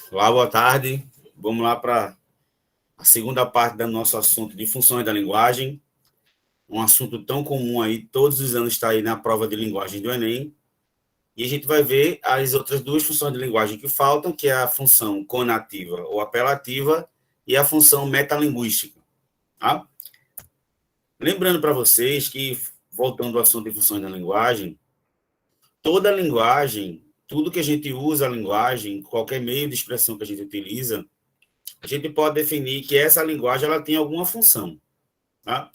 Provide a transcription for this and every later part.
Olá, boa tarde. Vamos lá para a segunda parte do nosso assunto de funções da linguagem. Um assunto tão comum aí, todos os anos está aí na prova de linguagem do Enem. E a gente vai ver as outras duas funções de linguagem que faltam, que é a função conativa ou apelativa e a função metalinguística. Tá? Lembrando para vocês que, voltando ao assunto de funções da linguagem, toda linguagem, tudo que a gente usa a linguagem, qualquer meio de expressão que a gente utiliza, a gente pode definir que essa linguagem ela tem alguma função. Tá?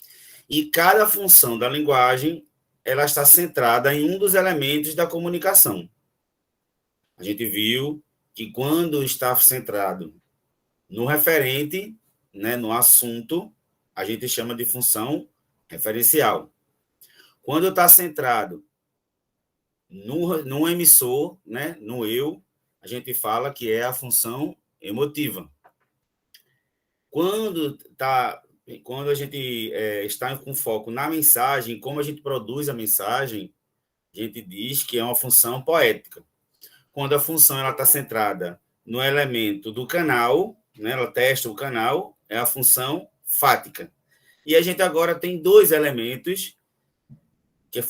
E cada função da linguagem ela está centrada em um dos elementos da comunicação. A gente viu que quando está centrado no referente, né, no assunto, a gente chama de função referencial. Quando está centrado no emissor, né, no eu, a gente fala que é a função emotiva. Quando a gente está com foco na mensagem, como a gente produz a mensagem, a gente diz que é uma função poética. Quando a função está centrada no elemento do canal, né, ela testa o canal, é a função fática. E a gente agora tem dois elementos que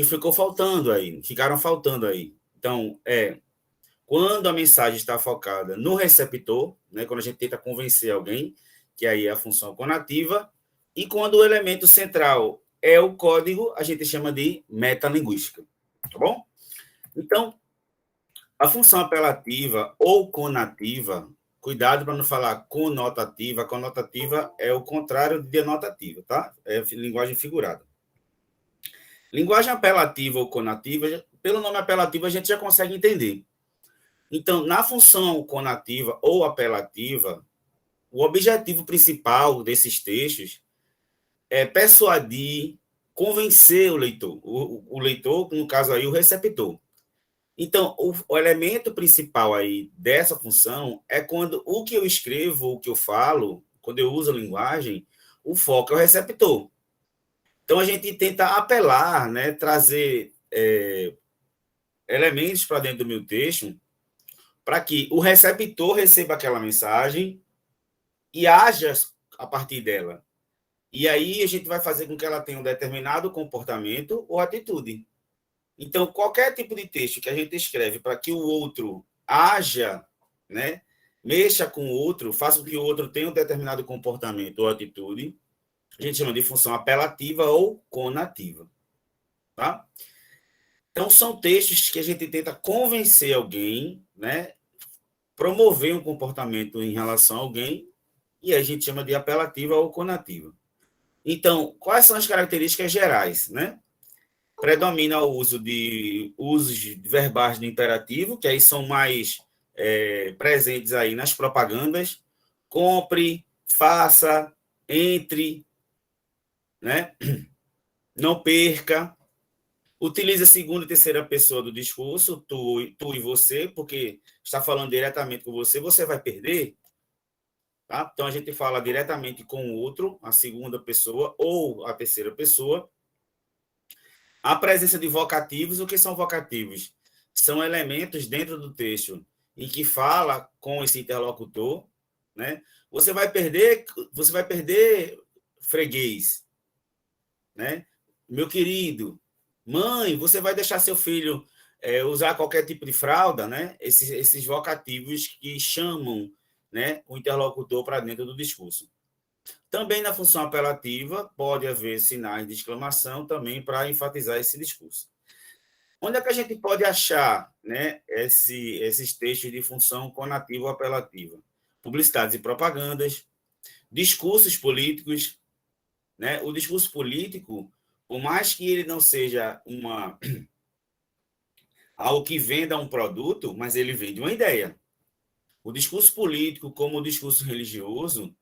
ficou faltando aí, ficaram faltando aí. Então, quando a mensagem está focada no receptor, né, quando a gente tenta convencer alguém, que aí é a função conativa, e quando o elemento central é o código, a gente chama de metalinguística. Tá bom? Então, a função apelativa ou conativa, cuidado para não falar conotativa, conotativa é o contrário de denotativa, tá? É linguagem figurada. Linguagem apelativa ou conativa, pelo nome apelativo a gente já consegue entender. Então, na função conativa ou apelativa, o objetivo principal desses textos é persuadir, convencer o leitor. O leitor, no caso aí, o receptor. Então, o elemento principal aí dessa função é quando o que eu escrevo, o que eu falo, quando eu uso a linguagem, o foco é o receptor. Então, a gente tenta apelar, né, trazer elementos para dentro do meu texto para que o receptor receba aquela mensagem e haja a partir dela. E aí a gente vai fazer com que ela tenha um determinado comportamento ou atitude. Então, qualquer tipo de texto que a gente escreve para que o outro haja, né, mexa com o outro, faça com que o outro tenha um determinado comportamento ou atitude, a gente chama de função apelativa ou conativa. Tá? Então, são textos que a gente tenta convencer alguém, né, promover um comportamento em relação a alguém, e a gente chama de apelativa ou conativa. Então, quais são as características gerais, né? Predomina o uso de usos verbais do imperativo, que aí são mais presentes aí nas propagandas. Compre, faça, entre, né? Não perca. Utilize a segunda e terceira pessoa do discurso, tu e você, porque está falando diretamente com você, você vai perder. Tá? Então, a gente fala diretamente com o outro, a segunda pessoa ou a terceira pessoa. A presença de vocativos, o que são vocativos? São elementos dentro do texto em que fala com esse interlocutor, né? Você vai perder freguês, né? Meu querido, mãe, você vai deixar seu filho usar qualquer tipo de fralda, né? Esses vocativos que chamam, né, o interlocutor para dentro do discurso. Também na função apelativa pode haver sinais de exclamação também para enfatizar esse discurso. Onde é que a gente pode achar, né, esses textos de função conativa ou apelativa? Publicidades e propagandas, discursos políticos, né? O discurso político, por mais que ele não seja algo que venda um produto, mas ele vende uma ideia. O discurso político, como o discurso religioso,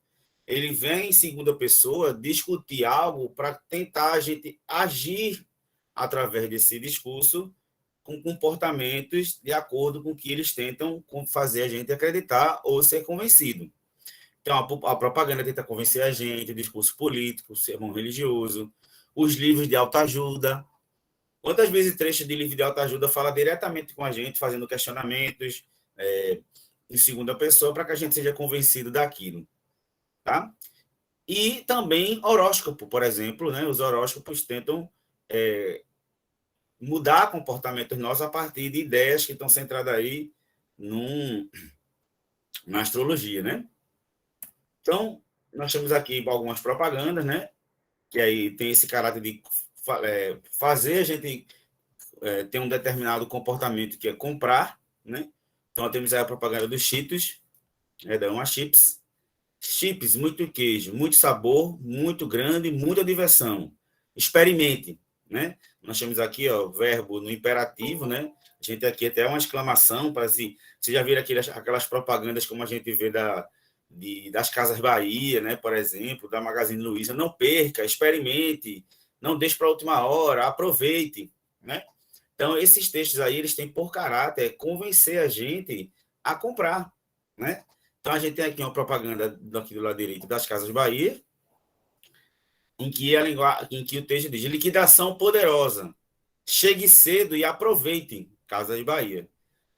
ele vem em segunda pessoa discutir algo para tentar a gente agir através desse discurso com comportamentos de acordo com o que eles tentam fazer a gente acreditar ou ser convencido. Então, a propaganda tenta convencer a gente, o discurso político, o sermão religioso, os livros de autoajuda. Quantas vezes trechos de livro de autoajuda fala diretamente com a gente, fazendo questionamentos, em segunda pessoa para que a gente seja convencido daquilo, tá? E também horóscopo, por exemplo, né? Os horóscopos tentam mudar comportamentos nossos a partir de ideias que estão centradas aí na astrologia, né? Então, nós temos aqui algumas propagandas, né? Que aí tem esse caráter de fazer a gente ter um determinado comportamento que é comprar, né? Então, temos aí a propaganda dos Cheetos, da Uma Chips. Chips, muito queijo, muito sabor, muito grande, muita diversão. Experimente, né? Nós temos aqui, ó, verbo no imperativo, né? A gente aqui até uma exclamação para se você já viram aquelas propagandas como a gente vê das Casas Bahia, né? Por exemplo, da Magazine Luiza. Não perca, experimente, não deixe para a última hora, aproveite, né? Então, esses textos aí, eles têm por caráter convencer a gente a comprar, né? Então, a gente tem aqui uma propaganda aqui do lado direito das Casas Bahia, em que o texto diz: liquidação poderosa. Chegue cedo e aproveite, Casas Bahia.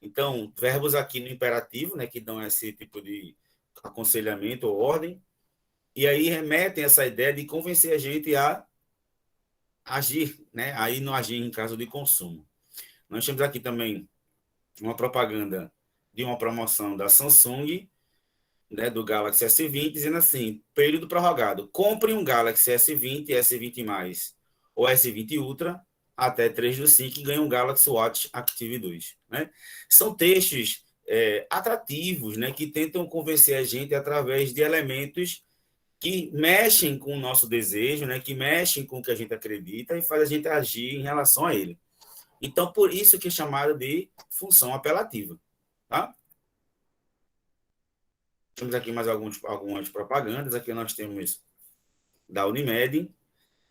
Então, verbos aqui no imperativo, né, que dão esse tipo de aconselhamento ou ordem, e aí remetem essa ideia de convencer a gente a agir, né, aí não agir em caso de consumo. Nós temos aqui também uma propaganda de uma promoção da Samsung, né, do Galaxy S20, dizendo assim: período prorrogado, compre um Galaxy S20, S20+, ou S20 Ultra, até 3/5 e ganhe um Galaxy Watch Active 2. Né? São textos atrativos, né, que tentam convencer a gente através de elementos que mexem com o nosso desejo, né, que mexem com o que a gente acredita e faz a gente agir em relação a ele. Então, por isso que é chamado de função apelativa. Tá? Temos aqui mais algumas propagandas. Aqui nós temos da Unimed,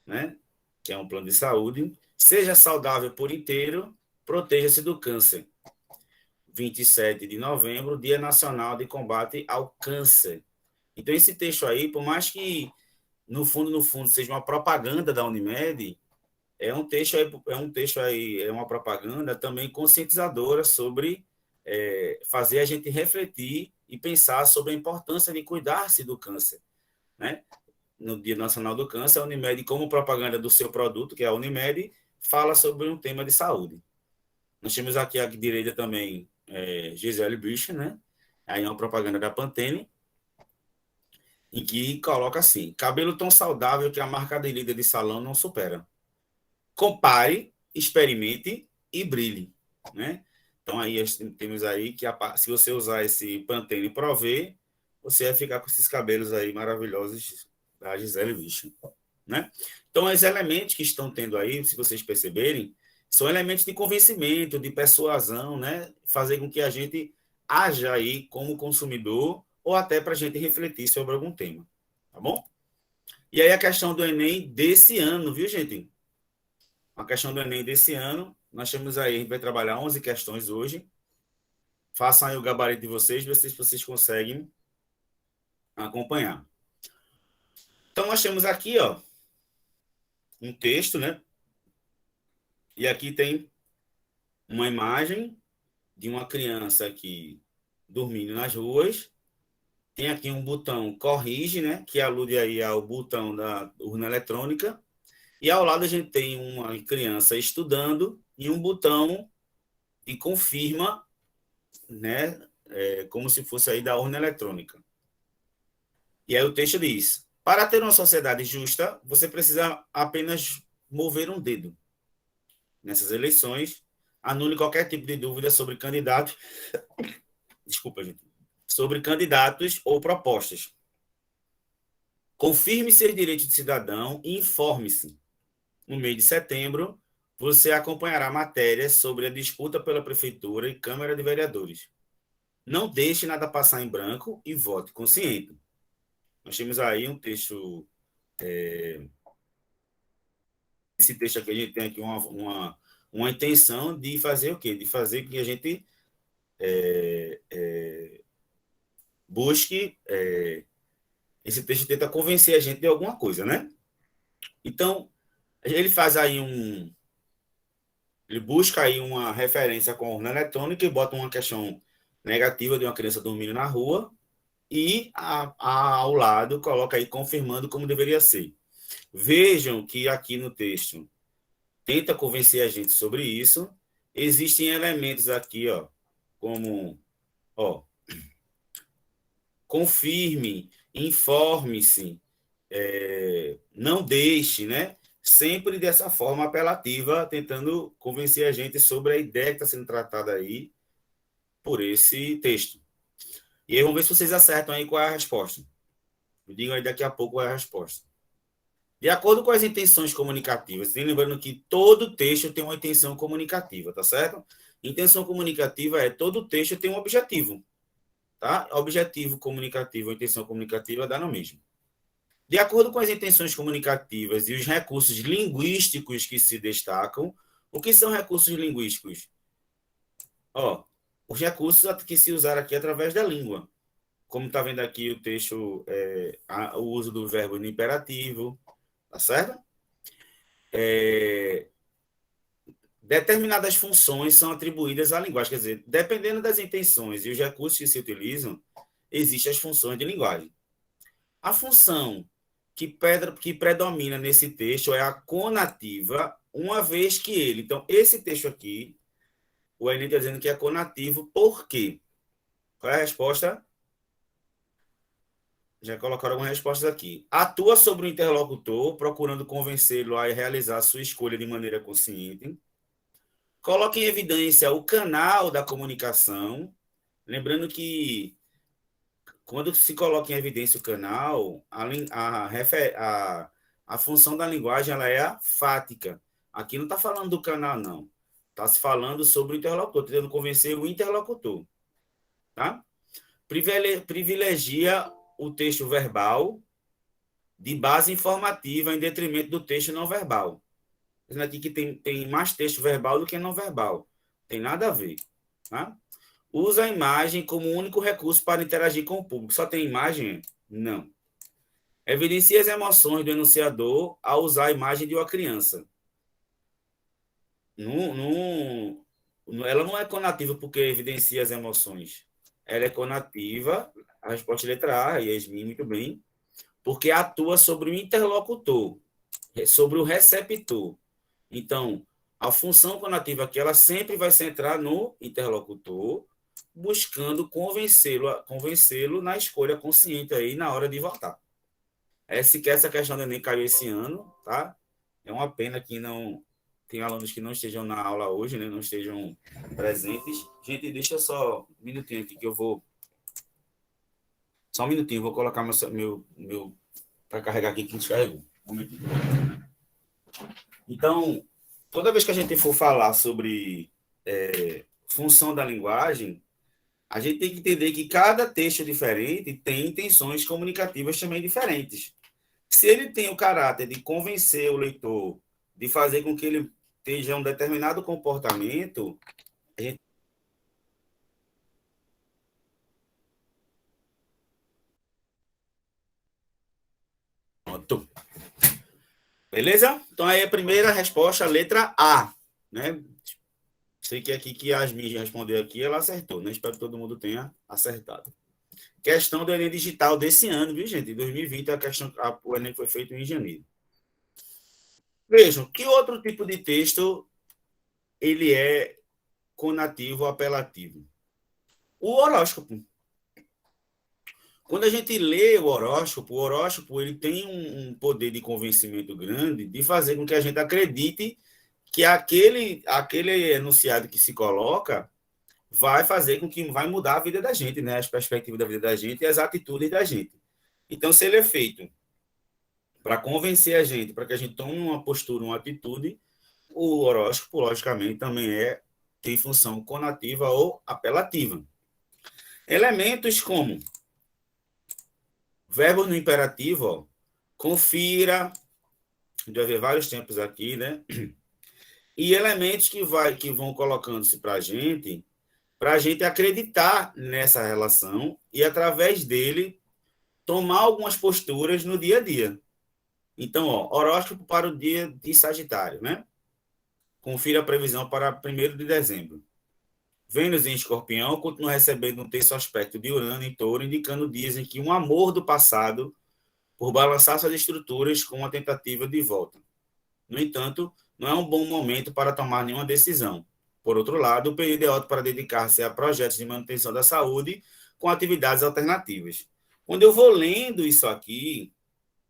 né, que é um plano de saúde. Seja saudável por inteiro, proteja-se do câncer. 27 de novembro, Dia Nacional de Combate ao Câncer. Então, esse texto aí, por mais que, no fundo, seja uma propaganda da Unimed, é uma propaganda também conscientizadora sobre fazer a gente refletir e pensar sobre a importância de cuidar-se do câncer, né? No Dia Nacional do Câncer, a Unimed, como propaganda do seu produto, que é a Unimed, fala sobre um tema de saúde. Nós temos aqui à direita também Gisele Bündchen, né? Aí é uma propaganda da Pantene, em que coloca assim: cabelo tão saudável que a marca de líder de salão não supera. Compare, experimente e brilhe, né? Então aí temos aí que se você usar esse Pantene Pro V, você vai ficar com esses cabelos aí maravilhosos da Gisele Bündchen, né? Então os elementos que estão tendo aí, se vocês perceberem, são elementos de convencimento, de persuasão, né? Fazer com que a gente haja aí como consumidor ou até para a gente refletir sobre algum tema, tá bom? E aí a questão do Enem desse ano, viu, gente? A questão do Enem desse ano, nós temos aí, a gente vai trabalhar 11 questões hoje. Façam aí o gabarito de vocês, ver se vocês conseguem acompanhar. Então, nós temos aqui, ó, um texto, né? E aqui tem uma imagem de uma criança aqui dormindo nas ruas. Tem aqui um botão corrige, né? Que alude aí ao botão da urna eletrônica. E ao lado a gente tem uma criança estudando e um botão de confirma, né? Como se fosse aí da urna eletrônica. E aí o texto diz: para ter uma sociedade justa, você precisa apenas mover um dedo. Nessas eleições, anule qualquer tipo de dúvida sobre candidatos, desculpa, gente, sobre candidatos ou propostas. Confirme seus direitos de cidadão e informe-se. No mês de setembro, você acompanhará matérias sobre a disputa pela prefeitura e Câmara de Vereadores. Não deixe nada passar em branco e vote consciente. Nós temos aí um texto. Esse texto aqui, a gente tem aqui uma intenção de fazer o quê? De fazer que a gente busque. Esse texto tenta convencer a gente de alguma coisa, né? Então, ele faz aí ele busca aí uma referência com a urna eletrônica e bota uma questão negativa de uma criança dormindo na rua e ao lado coloca aí confirmando como deveria ser. Vejam que aqui no texto tenta convencer a gente sobre isso. Existem elementos aqui, ó, como, ó, confirme, informe-se, não deixe, né? Sempre dessa forma apelativa, tentando convencer a gente sobre a ideia que está sendo tratada aí por esse texto. E aí vamos ver se vocês acertam aí qual é a resposta. Me digam aí daqui a pouco qual é a resposta. De acordo com as intenções comunicativas, lembrando que todo texto tem uma intenção comunicativa, tá certo? Intenção comunicativa é todo texto tem um objetivo, tá? Objetivo comunicativo, intenção comunicativa dá no mesmo. De acordo com as intenções comunicativas e os recursos linguísticos que se destacam, o que são recursos linguísticos? Ó, os recursos que se usaram aqui através da língua. Como está vendo aqui o texto, o uso do verbo no imperativo, tá certo? Determinadas funções são atribuídas à linguagem, quer dizer, dependendo das intenções e os recursos que se utilizam, existem as funções de linguagem. A função que predomina nesse texto é a conativa, uma vez que ele... Então, esse texto aqui, o Enem está dizendo que é conativo, por quê? Qual é a resposta? Já colocaram algumas respostas aqui. Atua sobre o interlocutor, procurando convencê-lo a realizar sua escolha de maneira consciente. Coloca em evidência o canal da comunicação. Lembrando que quando se coloca em evidência o canal, a função da linguagem ela é a fática. Aqui não está falando do canal, não. Está se falando sobre o interlocutor, tentando convencer o interlocutor. Tá? Privilegia o texto verbal de base informativa em detrimento do texto não verbal. Dizendo aqui que tem mais texto verbal do que não verbal. Tem nada a ver. Tá? Usa a imagem como único recurso para interagir com o público. Só tem imagem? Não. Evidencia as emoções do enunciador ao usar a imagem de uma criança. Ela não é conativa porque evidencia as emoções. Ela é conativa, a resposta é letra A, Yasmin, muito bem, porque atua sobre o interlocutor, sobre o receptor. Então, a função conativa aqui, ela sempre vai centrar no interlocutor, buscando convencê-lo na escolha consciente aí na hora de votar. Sequer essa questão do Enem caiu esse ano, tá? É uma pena que não tem alunos que não estejam na aula hoje, né? Não estejam presentes. Gente, deixa só um minutinho aqui que eu vou... Só um minutinho, vou colocar meu para carregar aqui que descarregou. Um minutinho. Então, toda vez que a gente for falar sobre função da linguagem, a gente tem que entender que cada texto diferente tem intenções comunicativas também diferentes. Se ele tem o caráter de convencer o leitor, de fazer com que ele tenha um determinado comportamento, a gente... Pronto. Beleza? Então, aí a primeira resposta, letra A. Né? Sei que aqui que Yasmin respondeu aqui, ela acertou, né? Espero que todo mundo tenha acertado. Questão do Enem Digital desse ano, viu, gente? Em 2020, o Enem foi feito em janeiro. Vejam, que outro tipo de texto ele é conativo ou apelativo? O horóscopo. Quando a gente lê o horóscopo ele tem um poder de convencimento grande de fazer com que a gente acredite que aquele enunciado que se coloca vai fazer com que vai mudar a vida da gente, né? As perspectivas da vida da gente e as atitudes da gente. Então, se ele é feito para convencer a gente, para que a gente tome uma postura, uma atitude, o horóscopo, logicamente, também tem função conativa ou apelativa. Elementos como verbos no imperativo, ó, confira, a gente vai ver vários tempos aqui, né? E elementos que vão colocando-se para a gente acreditar nessa relação e, através dele, tomar algumas posturas no dia a dia. Então, ó, horóscopo para o dia de Sagitário, né? Confira a previsão para 1º de dezembro. Vênus em Escorpião continua recebendo um terço aspecto de Urano em Touro, indicando dias em que um amor do passado por balançar suas estruturas com uma tentativa de volta. No entanto, não é um bom momento para tomar nenhuma decisão. Por outro lado, o período é ótimo para dedicar-se a projetos de manutenção da saúde com atividades alternativas. Quando eu vou lendo isso aqui,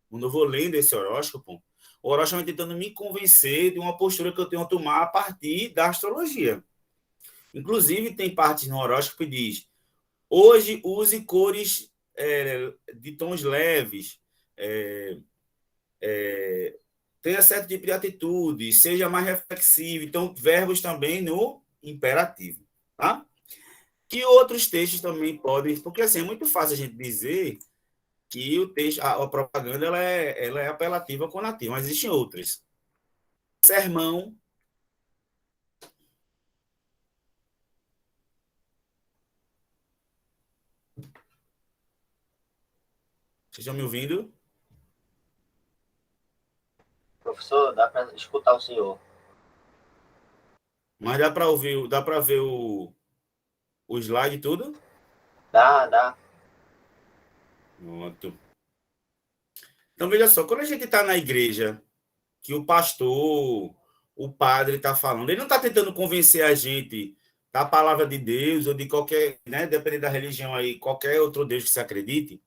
quando eu vou lendo esse horóscopo, o horóscopo vai tentando me convencer de uma postura que eu tenho a tomar a partir da astrologia. Inclusive, tem partes no horóscopo que diz: hoje use cores de tons leves, tenha certo tipo de atitude, seja mais reflexivo. Então, verbos também no imperativo, tá? Que outros textos também podem, porque assim, é muito fácil a gente dizer que o texto, a propaganda ela é apelativa ou conativa, mas existem outras. Sermão. Vocês estão me ouvindo? Professor, dá para escutar o senhor. Mas dá para ouvir, dá para ver o slide e tudo? Dá. Pronto. Então, veja só, quando a gente está na igreja, que o pastor, o padre está falando, ele não está tentando convencer a gente da palavra de Deus ou de qualquer, né, dependendo da religião aí, qualquer outro Deus que se acredite.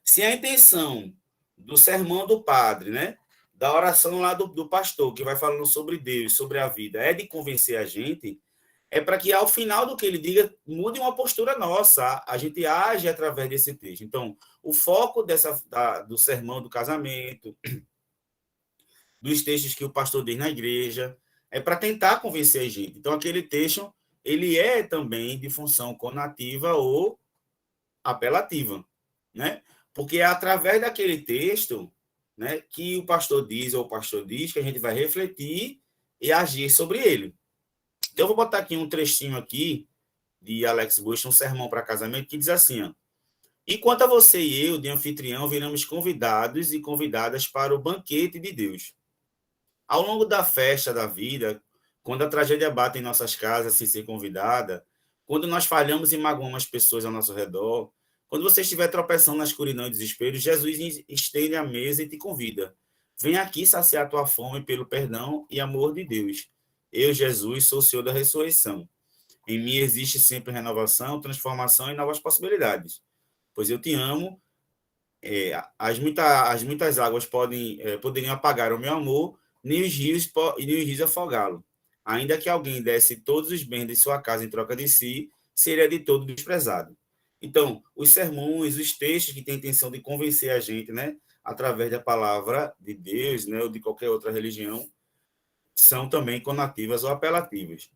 Se a intenção do sermão do padre, né, da oração lá do pastor, que vai falando sobre Deus, sobre a vida, é de convencer a gente, é para que ao final do que ele diga, mude uma postura nossa, a gente age através desse texto. Então, o foco do sermão do casamento, dos textos que o pastor diz na igreja, é para tentar convencer a gente. Então, aquele texto, ele é também de função conativa ou apelativa, né? Porque é através daquele texto, né, que o pastor diz ou o pastor diz que a gente vai refletir e agir sobre ele. Então, eu vou botar aqui um trechinho aqui de Alex Bush, um sermão para casamento, que diz assim, ó: e quanto a você e eu, de anfitrião, viramos convidados e convidadas para o banquete de Deus. Ao longo da festa da vida, quando a tragédia bate em nossas casas sem ser convidada, quando nós falhamos e magoamos as pessoas ao nosso redor, quando você estiver tropeçando na escuridão e desespero, Jesus estende a mesa e te convida. Vem aqui saciar tua fome pelo perdão e amor de Deus. Eu, Jesus, sou o Senhor da ressurreição. Em mim existe sempre renovação, transformação e novas possibilidades. Pois eu te amo. As muitas águas poderiam apagar o meu amor, nem os rios afogá-lo. Ainda que alguém desse todos os bens de sua casa em troca de si, seria de todo desprezado. Então, os sermões, os textos que têm a intenção de convencer a gente, né, através da palavra de Deus, né, ou de qualquer outra religião, são também conativas ou apelativas.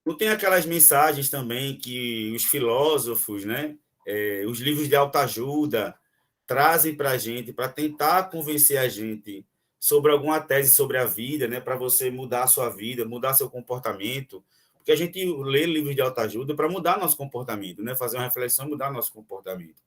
Não tem aquelas mensagens também que os filósofos, né, os livros de autoajuda trazem para a gente, para tentar convencer a gente sobre alguma tese sobre a vida, né, para você mudar a sua vida, mudar seu comportamento, porque a gente lê livros de autoajuda para mudar nosso comportamento, né, fazer uma reflexão e mudar nosso comportamento.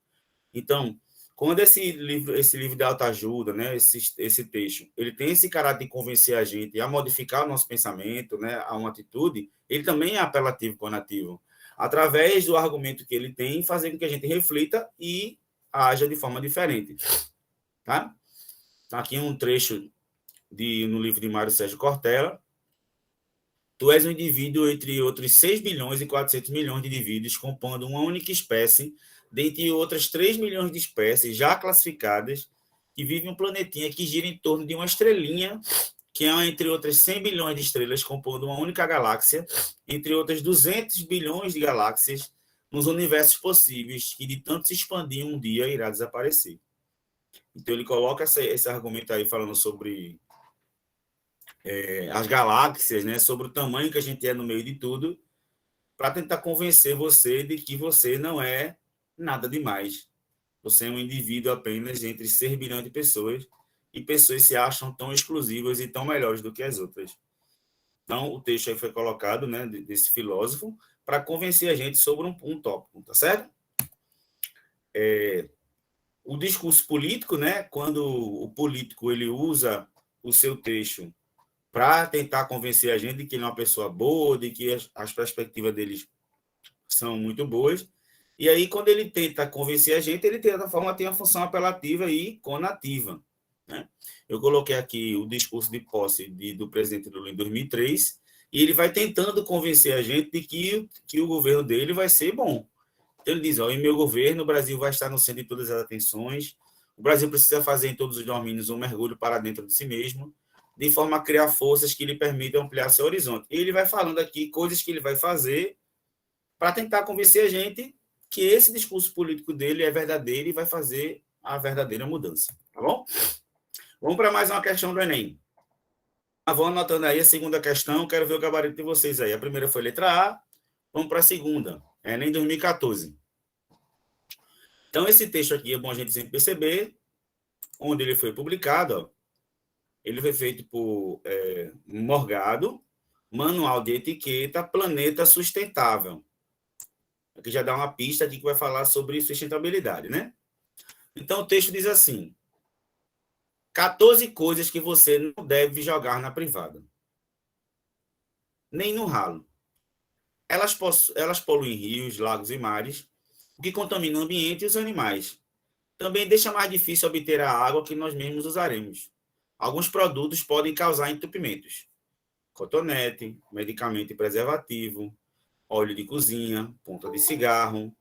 Então, quando esse livro de autoajuda, né, esse texto, ele tem esse caráter de convencer a gente a modificar o nosso pensamento, né, a uma atitude, ele também é apelativo conativo, através do argumento que ele tem, fazer com que a gente reflita e haja de forma diferente, tá? Tá aqui um trecho no livro de Mário Sérgio Cortella: tu és um indivíduo entre outros 6 bilhões e 400 milhões de indivíduos compondo uma única espécie, dentre outras 3 milhões de espécies já classificadas, que vivem um planetinha que gira em torno de uma estrelinha, que é entre outras 100 bilhões de estrelas compondo uma única galáxia, entre outras 200 bilhões de galáxias, nos universos possíveis, que de tanto se expandir um dia irá desaparecer. Então ele coloca esse argumento aí falando sobre as galáxias, né, sobre o tamanho que a gente é no meio de tudo, para tentar convencer você de que você não é nada demais. Você é um indivíduo apenas entre 6 bilhões de pessoas, e pessoas se acham tão exclusivas e tão melhores do que as outras. Então, o texto aí foi colocado, né, desse filósofo, para convencer a gente sobre um tópico, tá certo? O discurso político, né, quando o político ele usa o seu texto para tentar convencer a gente de que ele é uma pessoa boa, de que as perspectivas deles são muito boas. E aí, quando ele tenta convencer a gente, ele, de certa forma, tem a função apelativa e conativa. Né? Eu coloquei aqui o discurso de posse do presidente Lula em 2003, e ele vai tentando convencer a gente de que o governo dele vai ser bom. Então, ele diz, em meu governo, o Brasil vai estar no centro de todas as atenções, o Brasil precisa fazer em todos os domínios um mergulho para dentro de si mesmo, de forma a criar forças que lhe permitam ampliar seu horizonte. E ele vai falando aqui coisas que ele vai fazer para tentar convencer a gente que esse discurso político dele é verdadeiro e vai fazer a verdadeira mudança. Tá bom? Vamos para mais uma questão do Enem. Vão anotando aí a segunda questão, quero ver o gabarito de vocês aí. A primeira foi letra A, vamos para a segunda. Enem 2014. Então, esse texto aqui é bom a gente sempre perceber onde ele foi publicado. Ó. Ele foi feito por Morgado, Manual de Etiqueta, Planeta Sustentável. Aqui já dá uma pista aqui que vai falar sobre sustentabilidade, né? Então, o texto diz assim: 14 coisas que você não deve jogar na privada. Nem no ralo. Elas poluem rios, lagos e mares, o que contamina o ambiente e os animais. Também deixa mais difícil obter a água que nós mesmos usaremos. Alguns produtos podem causar entupimentos. Cotonete, medicamento e preservativo, óleo de cozinha, ponta de cigarro,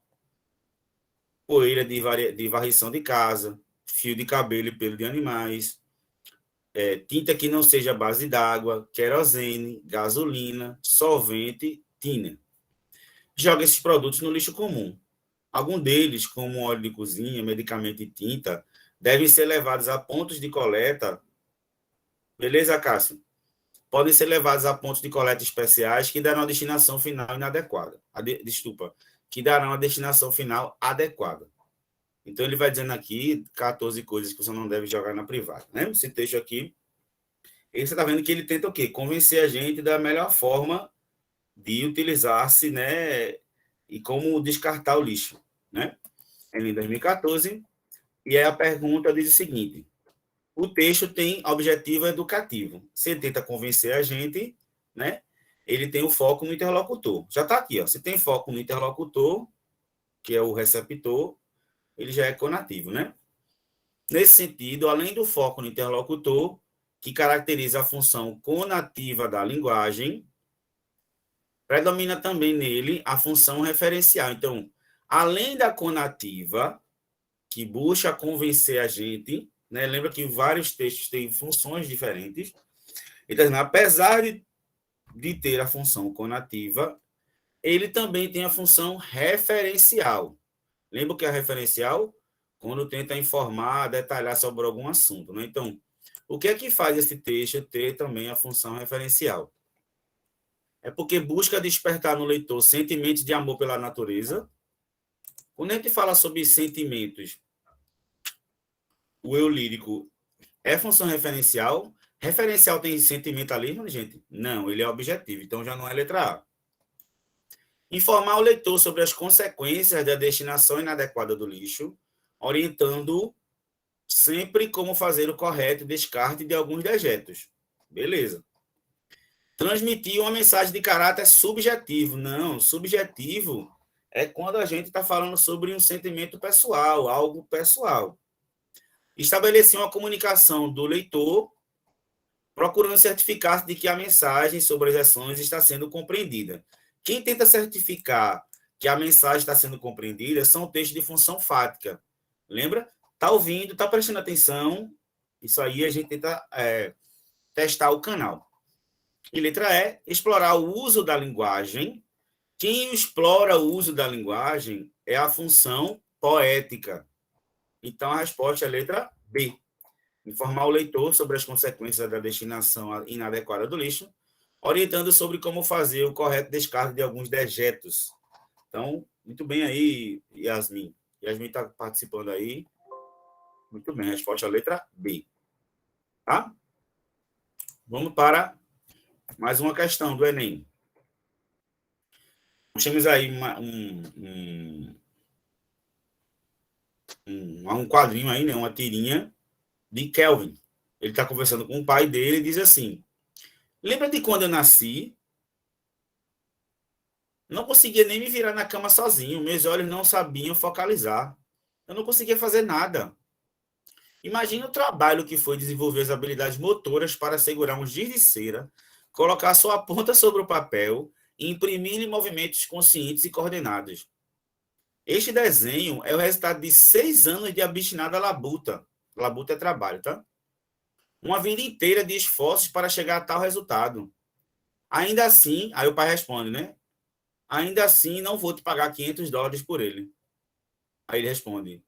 poeira de varrição de casa, fio de cabelo e pelo de animais, tinta que não seja base d'água, querosene, gasolina, solvente, tina. Joga esses produtos no lixo comum. Alguns deles, como óleo de cozinha, medicamento e tinta, devem ser levados a pontos de coleta. Beleza, Cássio? Podem ser levados a pontos de coleta especiais que darão a destinação final inadequada. Desculpa, que darão a destinação final adequada. Então, ele vai dizendo aqui 14 coisas que você não deve jogar na privada. Né? Esse texto aqui, você está vendo que ele tenta o quê? Convencer a gente da melhor forma de utilizar-se, né? E como descartar o lixo. Né? Em 2014, e aí a pergunta diz o seguinte: o texto tem objetivo educativo. Você tenta convencer a gente, né? Ele tem o foco no interlocutor. Já está aqui, ó. Se tem foco no interlocutor, que é o receptor, ele já é conativo, né? Nesse sentido, além do foco no interlocutor, que caracteriza a função conativa da linguagem, predomina também nele a função referencial. Então, além da conativa, que busca convencer a gente, né? Lembra que vários textos têm funções diferentes. Então, apesar de ter a função conativa, ele também tem a função referencial. Lembra que é referencial? Quando tenta informar, detalhar sobre algum assunto. Né? Então, o que é que faz esse texto ter também a função referencial? É porque busca despertar no leitor sentimentos de amor pela natureza. Quando a gente fala sobre sentimentos, o eu lírico é função referencial. Referencial tem sentimentalismo, gente? Não, ele é objetivo, então já não é letra A. Informar o leitor sobre as consequências da destinação inadequada do lixo, orientando sempre como fazer o correto descarte de alguns dejetos. Beleza. Transmitir uma mensagem de caráter subjetivo. Não, subjetivo é quando a gente está falando sobre um sentimento pessoal, algo pessoal. Estabelecer uma comunicação do leitor, procurando certificar-se de que a mensagem sobre as ações está sendo compreendida. Quem tenta certificar que a mensagem está sendo compreendida são textos de função fática. Lembra? Está ouvindo, está prestando atenção. Isso aí a gente tenta testar o canal. E letra E, explorar o uso da linguagem. Quem explora o uso da linguagem é a função poética. Então, a resposta é a letra B. Informar o leitor sobre as consequências da destinação inadequada do lixo, orientando sobre como fazer o correto descarte de alguns dejetos. Então, muito bem aí, Yasmin. Yasmin está participando aí. Muito bem, a resposta é a letra B. Tá? Vamos para mais uma questão do Enem. Nós temos aí um quadrinho aí, né? Uma tirinha de Kelvin. Ele está conversando com o pai dele e diz assim: Lembra de quando eu nasci? Não conseguia nem me virar na cama sozinho. Meus olhos não sabiam focalizar. Eu não conseguia fazer nada. Imagine o trabalho que foi desenvolver as habilidades motoras para segurar um giz de cera, colocar sua ponta sobre o papel e imprimir em movimentos conscientes e coordenados. Este desenho é o resultado de 6 anos de obstinada labuta. Labuta é trabalho, tá? Uma vida inteira de esforços para chegar a tal resultado. Ainda assim, aí o pai responde, né? Ainda assim, não vou te pagar US$ 500 por ele. Aí ele responde,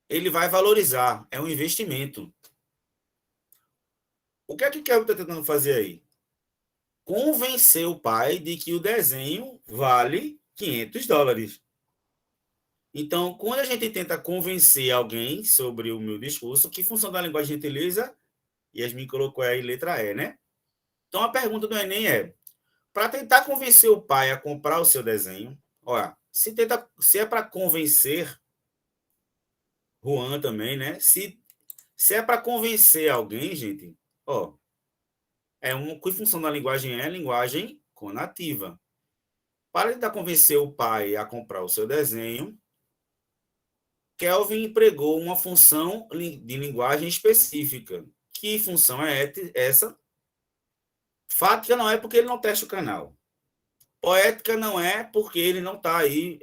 ele vai valorizar, é um investimento. O que é que o Kelvin está tentando fazer aí? Convencer o pai de que o desenho vale US$ 500. Então, quando a gente tenta convencer alguém sobre o meu discurso, que função da linguagem utiliza? Yasmin colocou aí letra E, né? Então, a pergunta do Enem é, para tentar convencer o pai a comprar o seu desenho, olha, se é para convencer Juan também, né? Se é para convencer alguém, gente, ó, que função da linguagem é linguagem conativa. Para tentar convencer o pai a comprar o seu desenho, Kelvin empregou uma função de linguagem específica. Que função é essa? Fática não é porque ele não testa o canal. Poética não é porque ele não está aí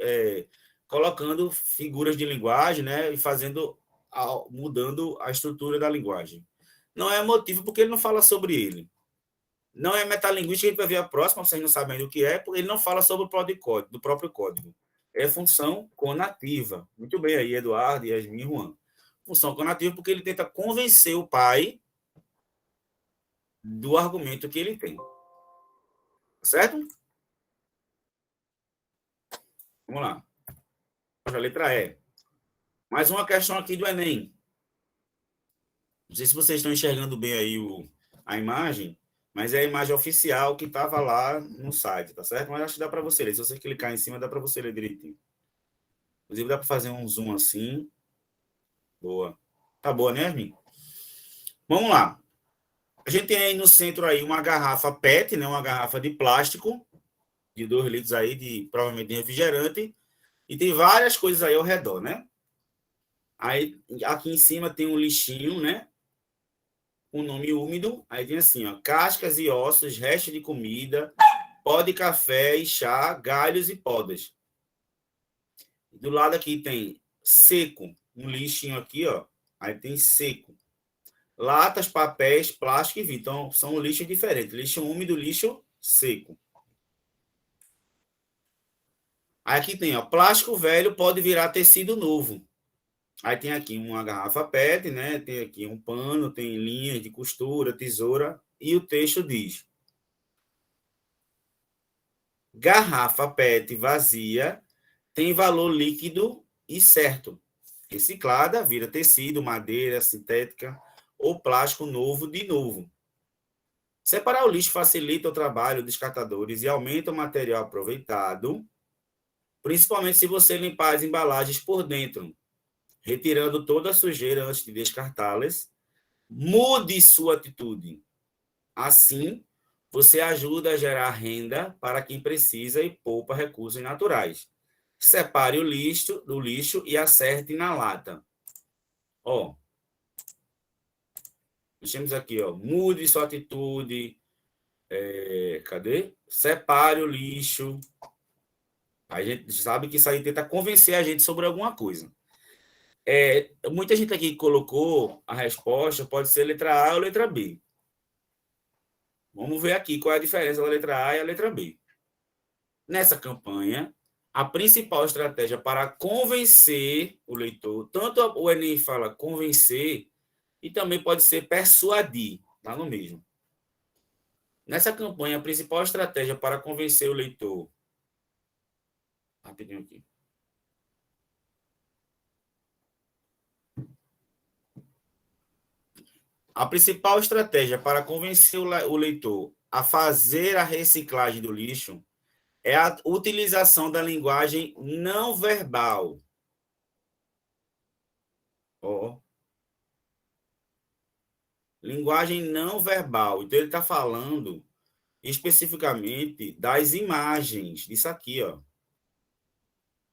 colocando figuras de linguagem, né, e mudando a estrutura da linguagem. Não é motivo porque ele não fala sobre ele. Não é metalinguística, a gente vai ver a próxima, vocês não sabem o que é, porque ele não fala sobre o próprio código. É função conativa. Muito bem aí, Eduardo, Yasmin e Juan. Função conativa porque ele tenta convencer o pai do argumento que ele tem. Certo? Vamos lá. A letra E. Mais uma questão aqui do Enem. Não sei se vocês estão enxergando bem aí a imagem, mas é a imagem oficial que estava lá no site, tá certo? Mas acho que dá para você ler. Se você clicar em cima, dá para você ler direitinho. Inclusive, dá para fazer um zoom assim. Boa. Tá boa, né, Yasmin? Vamos lá. A gente tem aí no centro aí uma garrafa PET, né? Uma garrafa de plástico, de 2 litros aí, provavelmente de refrigerante. E tem várias coisas aí ao redor, né? Aí, aqui em cima tem um lixinho, né? Um nome úmido. Aí tem assim, ó, cascas e ossos, restos de comida, pó de café e chá, galhos e podas. Do lado aqui tem seco, um lixinho aqui, ó. Aí tem seco. Latas, papéis, plástico e vidro. Então, são lixos diferentes. Lixo úmido, lixo seco. Aí aqui tem, ó, plástico velho pode virar tecido novo. Aí tem aqui uma garrafa PET, né? Tem aqui um pano, tem linhas de costura, tesoura. E o texto diz: garrafa PET vazia tem valor líquido e certo. Reciclada, vira tecido, madeira, sintética ou plástico novo de novo. Separar o lixo facilita o trabalho dos catadores e aumenta o material aproveitado, principalmente se você limpar as embalagens por dentro, retirando toda a sujeira antes de descartá-las. Mude sua atitude. Assim, você ajuda a gerar renda para quem precisa e poupa recursos naturais. Separe o lixo do lixo e acerte na lata. Ó, deixamos aqui, ó. Mude sua atitude. Cadê? Separe o lixo. A gente sabe que isso aí tenta convencer a gente sobre alguma coisa. Muita gente aqui colocou a resposta, pode ser letra A ou letra B. Vamos ver aqui qual é a diferença da letra A e a letra B. Nessa campanha, a principal estratégia para convencer o leitor, tanto o Enem fala convencer, e também pode ser persuadir, tá no mesmo. Nessa campanha, a principal estratégia para convencer o leitor. Rapidinho aqui. A principal estratégia para convencer o leitor a fazer a reciclagem do lixo é a utilização da linguagem não verbal. Ó. Linguagem não verbal. Então, ele está falando especificamente das imagens, disso aqui, ó,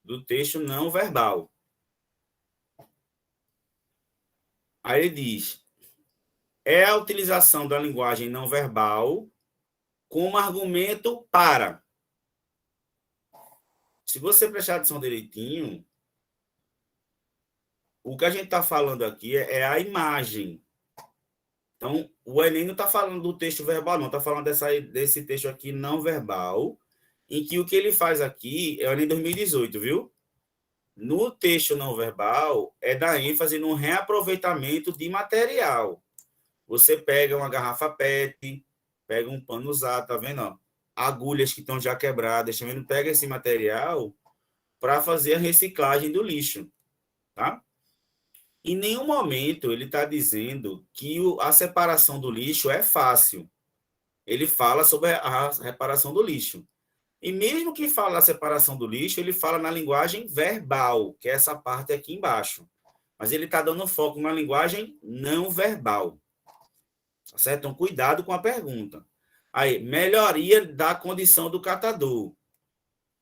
do texto não verbal. Aí ele diz: é a utilização da linguagem não verbal como argumento para. Se você prestar atenção direitinho, o que a gente está falando aqui é a imagem. Então, o Enem não está falando do texto verbal, não, está falando desse texto aqui não verbal, em que o que ele faz aqui é o Enem 2018, viu? No texto não verbal, é dar ênfase no reaproveitamento de material. Você pega uma garrafa PET, pega um pano usado, tá vendo? Ó? Agulhas que estão já quebradas, tá vendo? Pega esse material para fazer a reciclagem do lixo, tá? Em nenhum momento ele está dizendo que a separação do lixo é fácil. Ele fala sobre a reparação do lixo. E mesmo que fala a separação do lixo, ele fala na linguagem verbal, que é essa parte aqui embaixo. Mas ele está dando foco na linguagem não verbal. Tá certo? Então, cuidado com a pergunta. Aí, melhoria da condição do catador.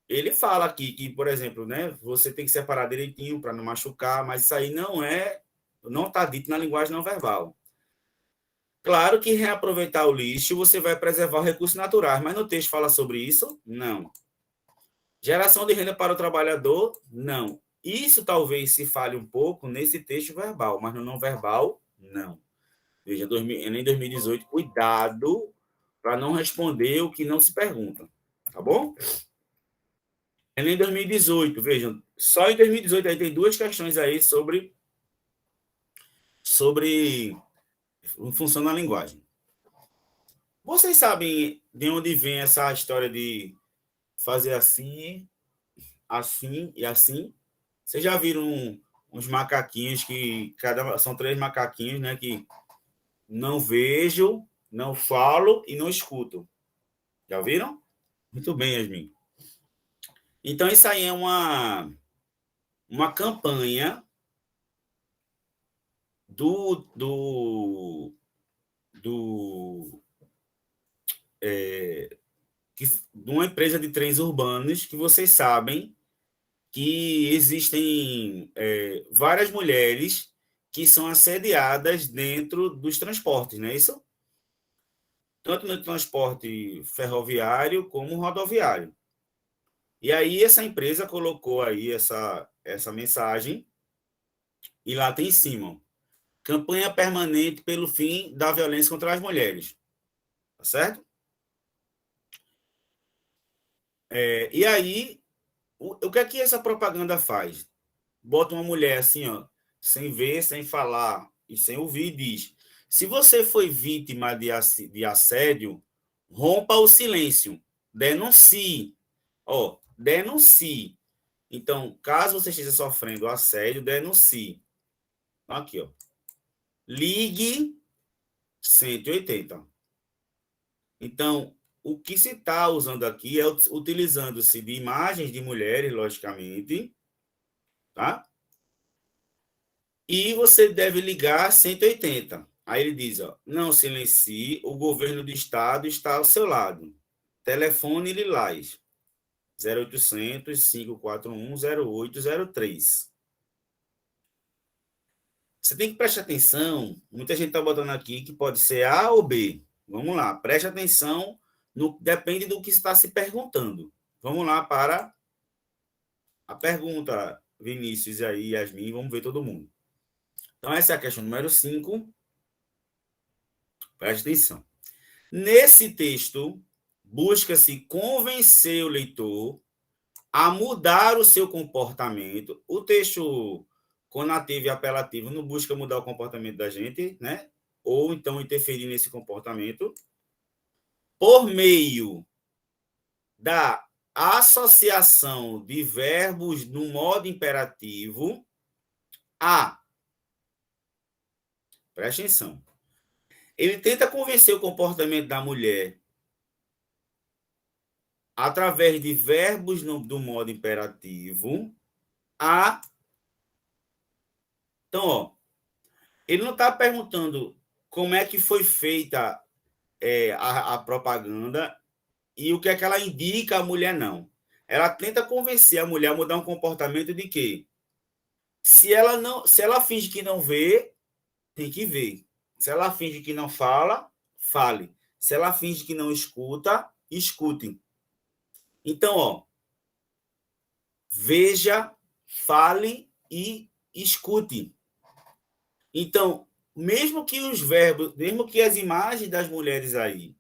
Ele fala aqui que, por exemplo, né, você tem que separar direitinho para não machucar, mas isso aí não está dito na linguagem não verbal. Claro que reaproveitar o lixo, você vai preservar recursos naturais, mas no texto fala sobre isso? Não. Geração de renda para o trabalhador? Não. Isso talvez se fale um pouco nesse texto verbal, mas no não verbal, não. Veja, em 2018, cuidado para não responder o que não se pergunta. Tá bom? Em 2018, vejam, só em 2018 aí tem duas questões aí sobre função da linguagem. Vocês sabem de onde vem essa história de fazer assim, assim e assim? Vocês já viram uns macaquinhos que são 3 macaquinhos, né? Que não vejo, não falo e não escuto. Já viram? Muito bem, Yasmin. Então, isso aí é uma campanha de uma empresa de trens urbanos que vocês sabem que existem várias mulheres que são assediadas dentro dos transportes, não é isso? Tanto no transporte ferroviário como rodoviário. E aí essa empresa colocou aí essa mensagem e lá tem em cima: campanha permanente pelo fim da violência contra as mulheres. Tá certo? E aí, o que é que essa propaganda faz? Bota uma mulher assim, ó, sem ver, sem falar e sem ouvir, e diz: se você foi vítima de assédio, rompa o silêncio, denuncie. Ó, denuncie. Então, caso você esteja sofrendo assédio, denuncie. Aqui, ó. Ligue 180. Então, o que se está usando aqui é utilizando-se de imagens de mulheres, logicamente, tá? E você deve ligar 180. Aí ele diz, ó, não silencie, o governo do estado está ao seu lado. Telefone Lilás, 0800 541 0803. Você tem que prestar atenção, muita gente está botando aqui que pode ser A ou B. Vamos lá, preste atenção, depende do que está se perguntando. Vamos lá para a pergunta, Vinícius e aí, Yasmin, vamos ver todo mundo. Então, essa é a questão número 5. Preste atenção. Nesse texto, busca-se convencer o leitor a mudar o seu comportamento. O texto conativo e apelativo não busca mudar o comportamento da gente, né? Ou então interferir nesse comportamento por meio da associação de verbos no modo imperativo a. Preste atenção. Ele tenta convencer o comportamento da mulher através de verbos do modo imperativo a. Então, ó, ele não está perguntando como é que foi feita a propaganda e o que é que ela indica a mulher não. Ela tenta convencer a mulher a mudar um comportamento de que se ela finge que não vê, tem que ver. Se ela finge que não fala, fale. Se ela finge que não escuta, escute. Então, ó, veja, fale e escute. Então, mesmo que os verbos, mesmo que as imagens das mulheres aí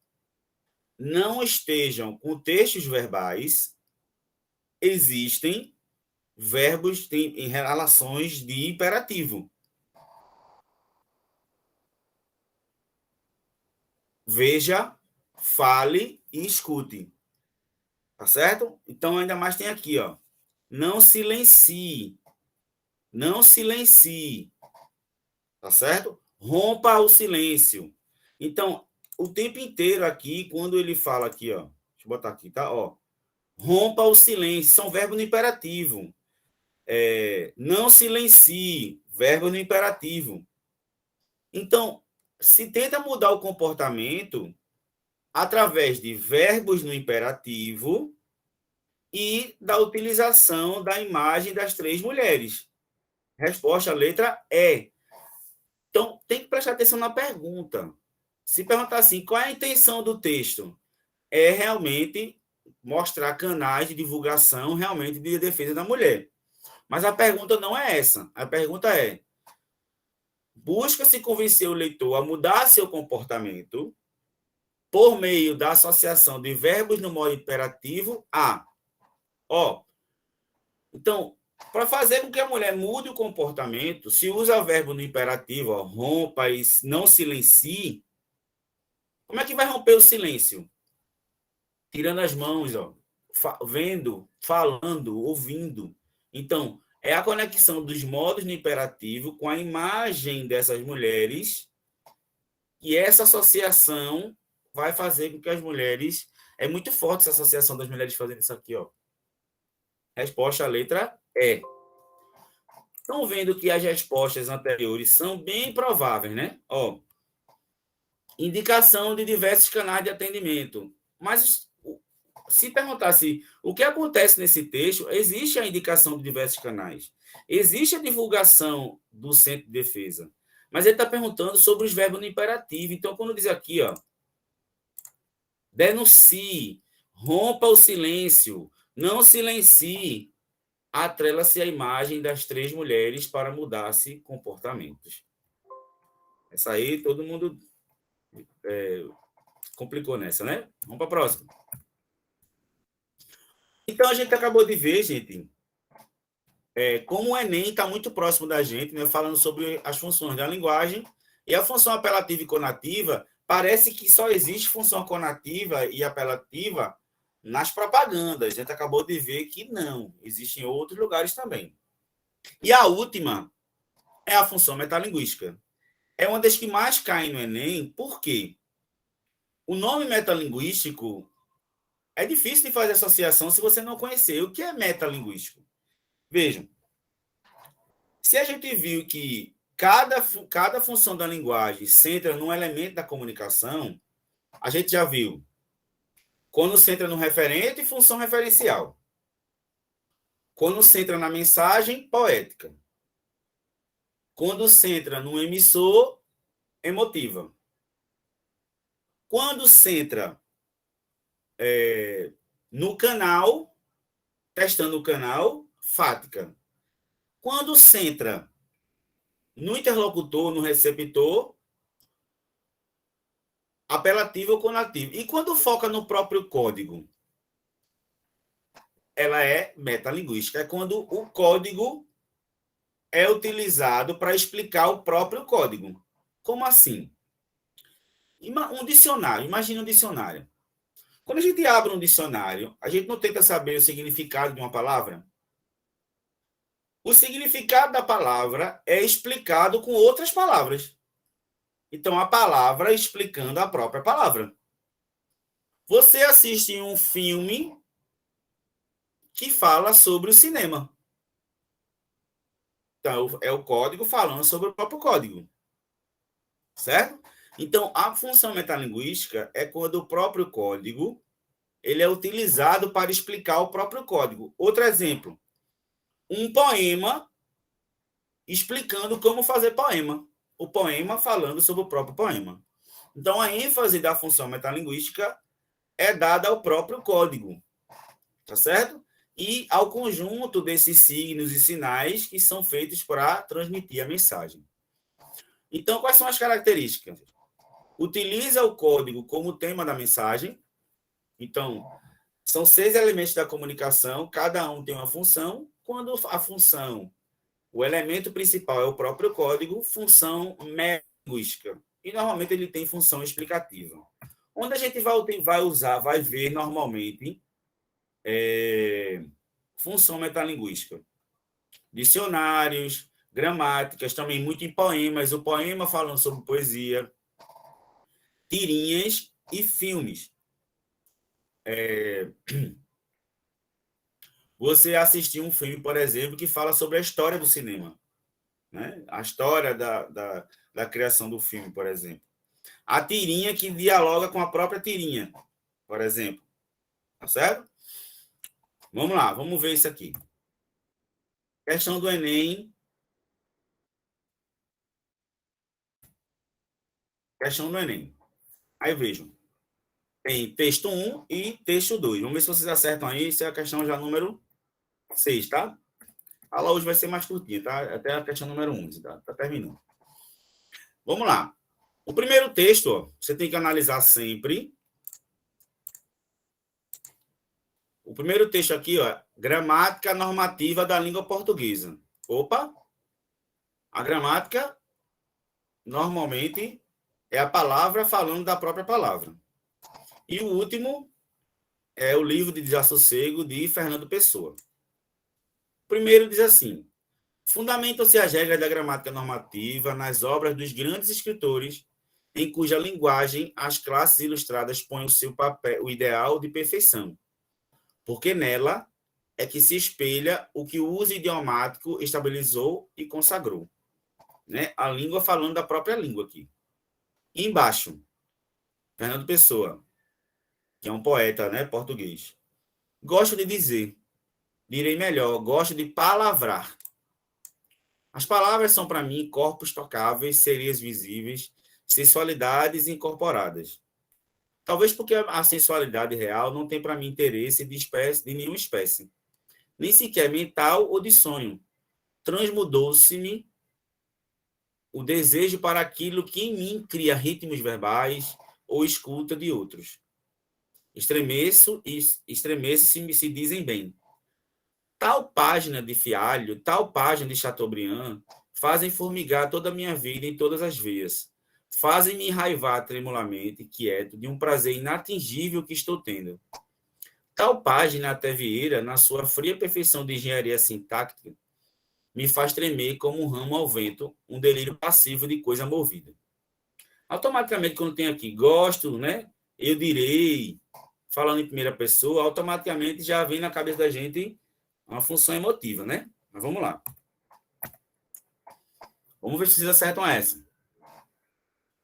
não estejam com textos verbais, existem verbos em relações de imperativo. Veja, fale e escute. Tá certo? Então, ainda mais tem aqui, ó. Não silencie. Não silencie. Tá certo? Rompa o silêncio. Então, o tempo inteiro aqui, quando ele fala aqui, ó. Deixa eu botar aqui, tá? Ó. Rompa o silêncio. São verbos no imperativo. Não silencie. Verbo no imperativo. Então, se tenta mudar o comportamento através de verbos no imperativo e da utilização da imagem das três mulheres. Resposta, letra E. Então, tem que prestar atenção na pergunta. Se perguntar assim, qual é a intenção do texto? É realmente mostrar canais de divulgação, realmente, de defesa da mulher. Mas a pergunta não é essa. A pergunta é, busca-se convencer o leitor a mudar seu comportamento por meio da associação de verbos no modo imperativo a. Ó, então, para fazer com que a mulher mude o comportamento, se usa o verbo no imperativo, ó, rompa e não silencie. Como é que vai romper o silêncio? Tirando as mãos, ó, vendo, falando, ouvindo. Então, é a conexão dos modos no imperativo com a imagem dessas mulheres, e essa associação vai fazer com que as mulheres... É muito forte essa associação das mulheres fazendo isso aqui, ó. Resposta, a letra E. Estão vendo que as respostas anteriores são bem prováveis, né? Ó, indicação de diversos canais de atendimento. Mas se perguntasse o que acontece nesse texto, existe a indicação de diversos canais. Existe a divulgação do centro de defesa. Mas ele está perguntando sobre os verbos no imperativo. Então, quando diz aqui, ó, denuncie, rompa o silêncio, não silencie, atrela-se a imagem das três mulheres para mudar-se comportamentos. Essa aí todo mundo complicou nessa, né? Vamos para a próxima. Então, a gente acabou de ver, gente, como o Enem está muito próximo da gente, né, falando sobre as funções da linguagem, e a função apelativa e conativa, parece que só existe função conativa e apelativa nas propagandas. A gente acabou de ver que não, existem outros lugares também. E a última é a função metalinguística. É uma das que mais cai no Enem, por quê? O nome metalinguístico é difícil de fazer associação se você não conhecer. O que é metalinguístico? Vejam, se a gente viu que cada função da linguagem centra num elemento da comunicação, a gente já viu quando centra no referente, função referencial. Quando centra na mensagem, poética. Quando centra no emissor, emotiva. Quando centra no canal, testando o canal, fática. Quando centra no interlocutor, no receptor, apelativo ou conativo. E quando foca no próprio código, ela é metalinguística. É quando o código é utilizado para explicar o próprio código. Como assim? Um dicionário. Imagina um dicionário. Quando a gente abre um dicionário, a gente não tenta saber o significado de uma palavra? O significado da palavra é explicado com outras palavras. Então, a palavra explicando a própria palavra. Você assiste um filme que fala sobre o cinema. Então, é o código falando sobre o próprio código. Certo? Então, a função metalinguística é quando o próprio código ele é utilizado para explicar o próprio código. Outro exemplo, um poema explicando como fazer poema. O poema falando sobre o próprio poema. Então, a ênfase da função metalinguística é dada ao próprio código, tá certo? E ao conjunto desses signos e sinais que são feitos para transmitir a mensagem. Então, quais são as características? Utiliza o código como tema da mensagem. Então, são 6 elementos da comunicação, cada um tem uma função. Quando a função, o elemento principal é o próprio código, função metalinguística. E, normalmente, ele tem função explicativa. Onde a gente vai ver, normalmente, função metalinguística. Dicionários, gramáticas, também muito em poemas. O poema falando sobre poesia, tirinhas e filmes. Você assistiu um filme, por exemplo, que fala sobre a história do cinema, né? A história da criação do filme, por exemplo. A tirinha que dialoga com a própria tirinha, por exemplo. Tá certo? Vamos lá, vamos ver isso aqui. Questão do Enem. Questão do Enem. Aí vejam. Tem texto 1 e texto 2. Vamos ver se vocês acertam aí. Isso é a questão já número 6, tá? A aula hoje vai ser mais curtinha, tá? Até a questão número 11, tá? Tá terminando. Vamos lá. O primeiro texto, ó, você tem que analisar sempre. O primeiro texto aqui, ó, gramática normativa da língua portuguesa. Opa! A gramática, normalmente, é a palavra falando da própria palavra. E o último é o livro de Desassossego, de Fernando Pessoa. O primeiro diz assim: fundamentam-se as regras da gramática normativa nas obras dos grandes escritores, em cuja linguagem as classes ilustradas põem o seu papel, o ideal de perfeição, porque nela é que se espelha o que o uso idiomático estabilizou e consagrou. Né? A língua falando da própria língua aqui. E embaixo, Fernando Pessoa, que é um poeta, né, português. Gosto de dizer, direi melhor, gosto de palavrar. As palavras são, para mim, corpos tocáveis, serias visíveis, sensualidades incorporadas. Talvez porque a sensualidade real não tem, para mim, interesse de nenhuma espécie, nem sequer mental ou de sonho. Transmudou-se-me o desejo para aquilo que em mim cria ritmos verbais ou escuta de outros. Estremeço se dizem bem. Tal página de Fialho, tal página de Chateaubriand fazem formigar toda a minha vida em todas as veias. Fazem-me enraivar tremulamente, quieto, de um prazer inatingível que estou tendo. Tal página até Vieira, na sua fria perfeição de engenharia sintática, me faz tremer como um ramo ao vento, um delírio passivo de coisa movida. Automaticamente, quando tem aqui gosto, né? Eu direi, falando em primeira pessoa, automaticamente já vem na cabeça da gente uma função emotiva, né? Mas vamos lá. Vamos ver se vocês acertam essa.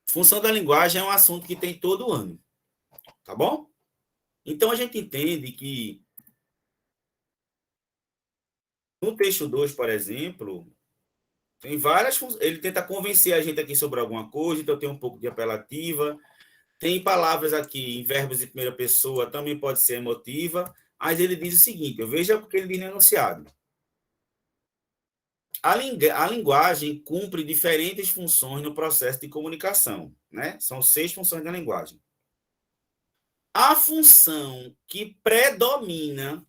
Função da linguagem é um assunto que tem todo ano. Tá bom? Então, a gente entende que no texto 2, por exemplo, tem várias funções. Ele tenta convencer a gente aqui sobre alguma coisa, então tem um pouco de apelativa. Tem palavras aqui em verbos de primeira pessoa, também pode ser emotiva. Mas ele diz o seguinte, veja o que ele diz no enunciado. A linguagem cumpre diferentes funções no processo de comunicação, né? São 6 funções da linguagem. A função que predomina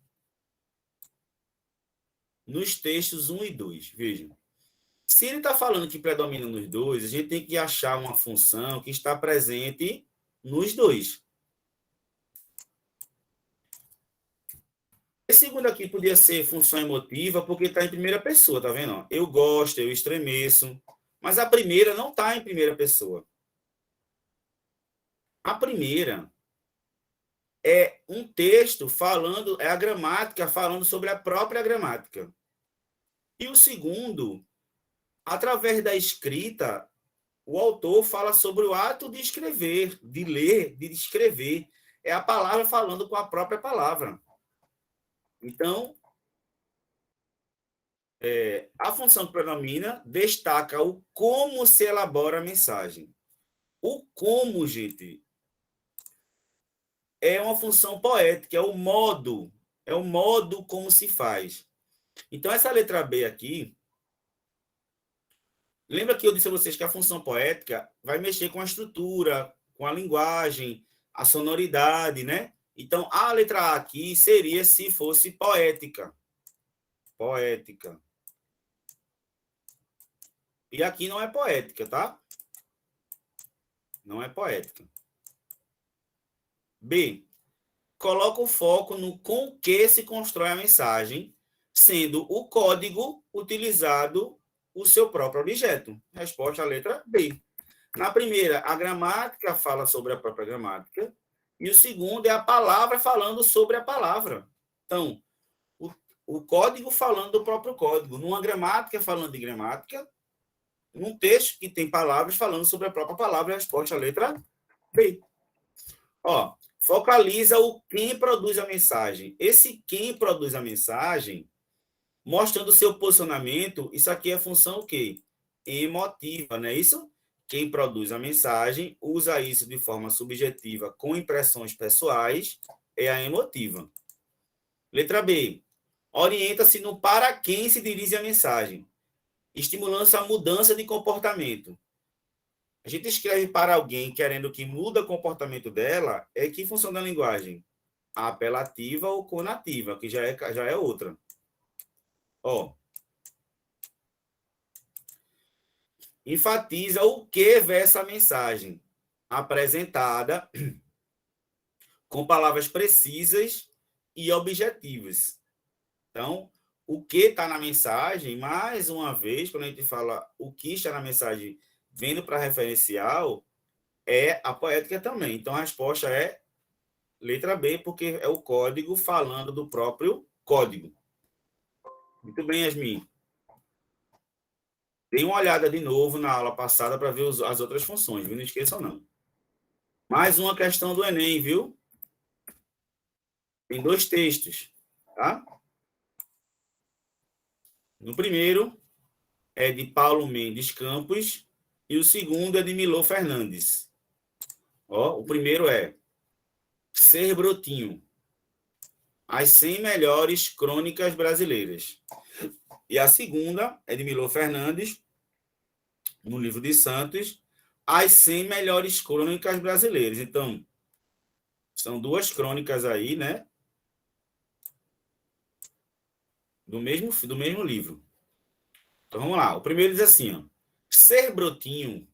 nos textos 1 e 2, vejam. Se ele está falando que predomina nos dois, a gente tem que achar uma função que está presente nos dois. Esse segundo aqui podia ser função emotiva, porque está em primeira pessoa, tá vendo? Eu gosto, eu estremeço. Mas a primeira não está em primeira pessoa. A primeira é um texto falando, é a gramática falando sobre a própria gramática. E o segundo, através da escrita, o autor fala sobre o ato de escrever, de ler, de escrever. é a palavra falando com a própria palavra. Então, a função que predomina destaca o como se elabora a mensagem. O como, gente, é uma função poética, é o modo como se faz. Então, essa letra B aqui, lembra que eu disse a vocês que a função poética vai mexer com a estrutura, com a linguagem, a sonoridade, né? Então, a letra A aqui seria se fosse poética. Poética. E aqui não é poética, tá? Não é poética. B. Coloca o foco no com que se constrói a mensagem, sendo o código utilizado o seu próprio objeto. Resposta à letra B. Na primeira, a gramática fala sobre a própria gramática, e o segundo é a palavra falando sobre a palavra. Então, o código falando do próprio código. Numa gramática falando de gramática, num texto que tem palavras falando sobre a própria palavra. Resposta à letra B. Ó, focaliza o quem produz a mensagem. Esse quem produz a mensagem, mostrando o seu posicionamento, isso aqui é função o quê? Emotiva, não é isso? Quem produz a mensagem usa isso de forma subjetiva com impressões pessoais, é a emotiva. Letra B. Orienta-se no para quem se dirige a mensagem, estimulando a mudança de comportamento. A gente escreve para alguém querendo que muda o comportamento dela, é que função da linguagem? A apelativa ou conativa, que já é outra. Ó. Enfatiza o que versa a mensagem, apresentada com palavras precisas e objetivas. Então, o que está na mensagem, mais uma vez, quando a gente fala o que está na mensagem vendo para referencial, é a poética também. Então, a resposta é letra B, porque é o código falando do próprio código. Muito bem, Yasmin. Dê uma olhada de novo na aula passada para ver as outras funções, viu? Não esqueçam, não. Mais uma questão do Enem, viu? Tem 2 textos, tá? No primeiro é de Paulo Mendes Campos e o segundo é de Milô Fernandes. Ó, o primeiro é Ser Brotinho, as 100 melhores crônicas brasileiras. E a segunda é de Milô Fernandes, no livro de Santos, as 100 melhores crônicas brasileiras. Então, são 2 crônicas aí, né? Do mesmo livro. Então, vamos lá. O primeiro diz assim, ó, ser brotinho.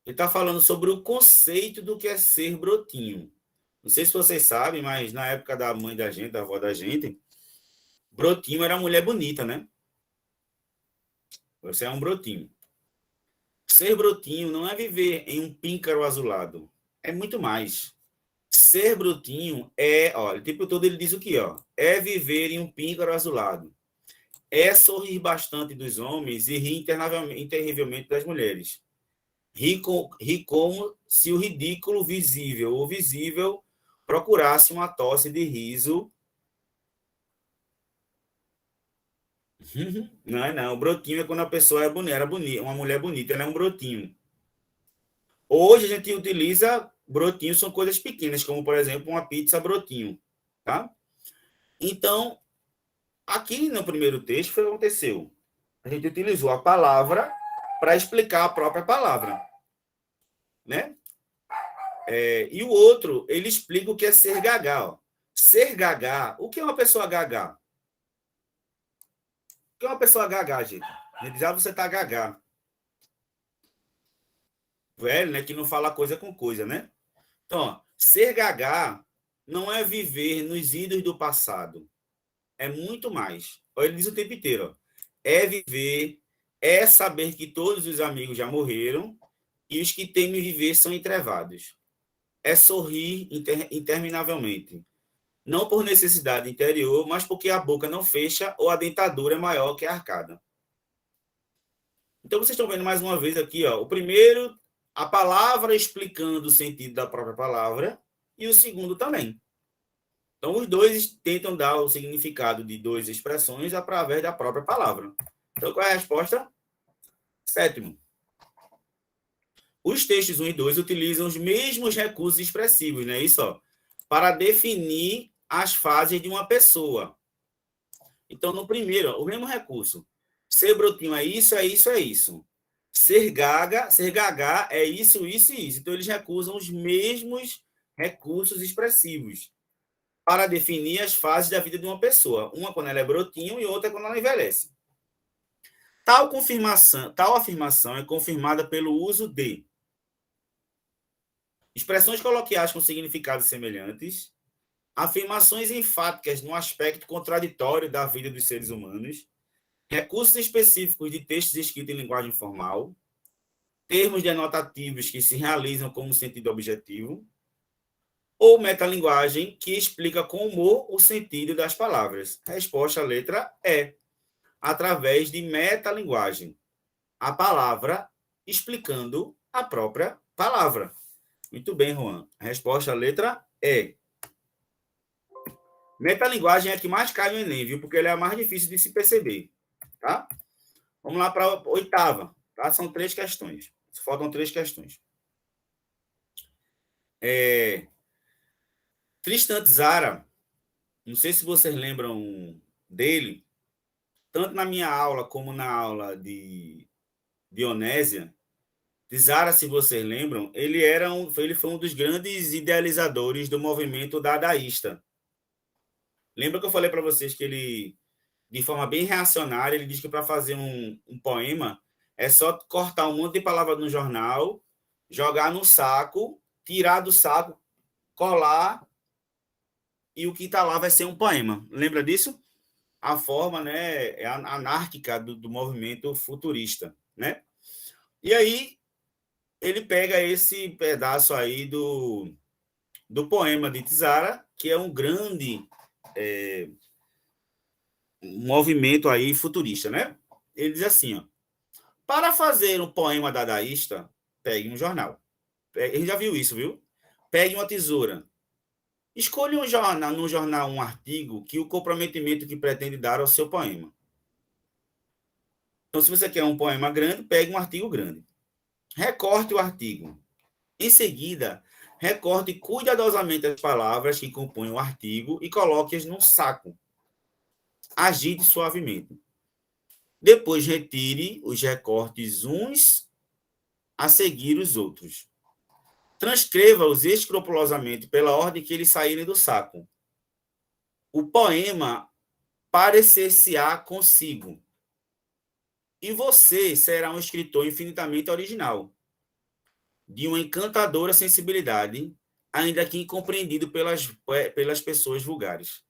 Ele está falando sobre o conceito do que é ser brotinho. Não sei se vocês sabem, mas na época da mãe da gente, da avó da gente, brotinho era uma mulher bonita, né? Você é um brotinho. Ser brotinho não é viver em um píncaro azulado. É muito mais. Ser brotinho é, ó, o tempo todo ele diz o quê, ó? É viver em um píncaro azulado. É sorrir bastante dos homens e rir terrivelmente das mulheres. Rir como se o ridículo visível ou visível procurasse uma tosse de riso. Não é não. O brotinho é quando a pessoa era bonita, uma mulher bonita, ela é um brotinho. Hoje a gente utiliza brotinho, são coisas pequenas, como, por exemplo, uma pizza brotinho, tá? Então, aqui no primeiro texto, o que aconteceu? A gente utilizou a palavra para explicar a própria palavra, né? E o outro, ele explica o que é ser gagá. Ó. Ser gagá, o que é uma pessoa gagá? O que é uma pessoa gagá, gente? Ele diz, você tá gagá. Velho, né? Que não fala coisa com coisa, né? Então, ó, ser gagá não é viver nos idos do passado. É muito mais. Ele diz o tempo inteiro. Ó, é viver, é saber que todos os amigos já morreram e os que temem viver são entrevados. É sorrir interminavelmente. Não por necessidade interior, mas porque a boca não fecha ou a dentadura é maior que a arcada. Então, vocês estão vendo mais uma vez aqui, ó, o primeiro, a palavra explicando o sentido da própria palavra, e o segundo também. Então, os dois tentam dar o significado de duas expressões através da própria palavra. Então, qual é a resposta? Sétimo. Os textos 1 e 2 utilizam os mesmos recursos expressivos, né? Isso, ó, para definir as fases de uma pessoa. Então, no primeiro, ó, o mesmo recurso. Ser brotinho é isso, é isso, é isso. Ser gaga é isso, isso e isso. Então, eles recusam os mesmos recursos expressivos para definir as fases da vida de uma pessoa. Uma quando ela é brotinho e outra quando ela envelhece. Tal afirmação é confirmada pelo uso de expressões coloquiais com significados semelhantes, afirmações enfáticas no aspecto contraditório da vida dos seres humanos, recursos específicos de textos escritos em linguagem formal, termos denotativos que se realizam como sentido objetivo, ou metalinguagem que explica com humor o sentido das palavras. Resposta, letra E. Através de metalinguagem. A palavra explicando a própria palavra. Muito bem, Juan. Resposta, letra E. Metalinguagem é a que mais cai no Enem, viu? Porque ela é a mais difícil de se perceber. Tá? Vamos lá para a oitava. Tá? São 3 questões. Faltam 3 questões. Tristan Tzara, não sei se vocês lembram dele, tanto na minha aula como na aula de Dionésia. Tzara, se vocês lembram, ele foi um dos grandes idealizadores do movimento dadaísta. Lembra que eu falei para vocês que ele, de forma bem reacionária, ele diz que para fazer um poema é só cortar um monte de palavras no jornal, jogar no saco, tirar do saco, colar, e o que está lá vai ser um poema. Lembra disso? A forma, né, é anárquica do movimento futurista, né? E aí ele pega esse pedaço aí do poema de Tzara, que é um grande movimento aí futurista, né? Ele diz assim, ó: para fazer um poema dadaísta, pegue um jornal. Ele já viu isso, viu? Pegue uma tesoura. Escolha no jornal um artigo que o comprometimento que pretende dar ao seu poema. Então, se você quer um poema grande, pegue um artigo grande. Recorte o artigo. Em seguida, recorte cuidadosamente as palavras que compõem o artigo e coloque-as num saco. Agite suavemente. Depois, retire os recortes uns a seguir os outros. Transcreva-os escrupulosamente pela ordem que eles saírem do saco. O poema parecer-se-á consigo. E você será um escritor infinitamente original, de uma encantadora sensibilidade, ainda que incompreendido pelas pessoas vulgares.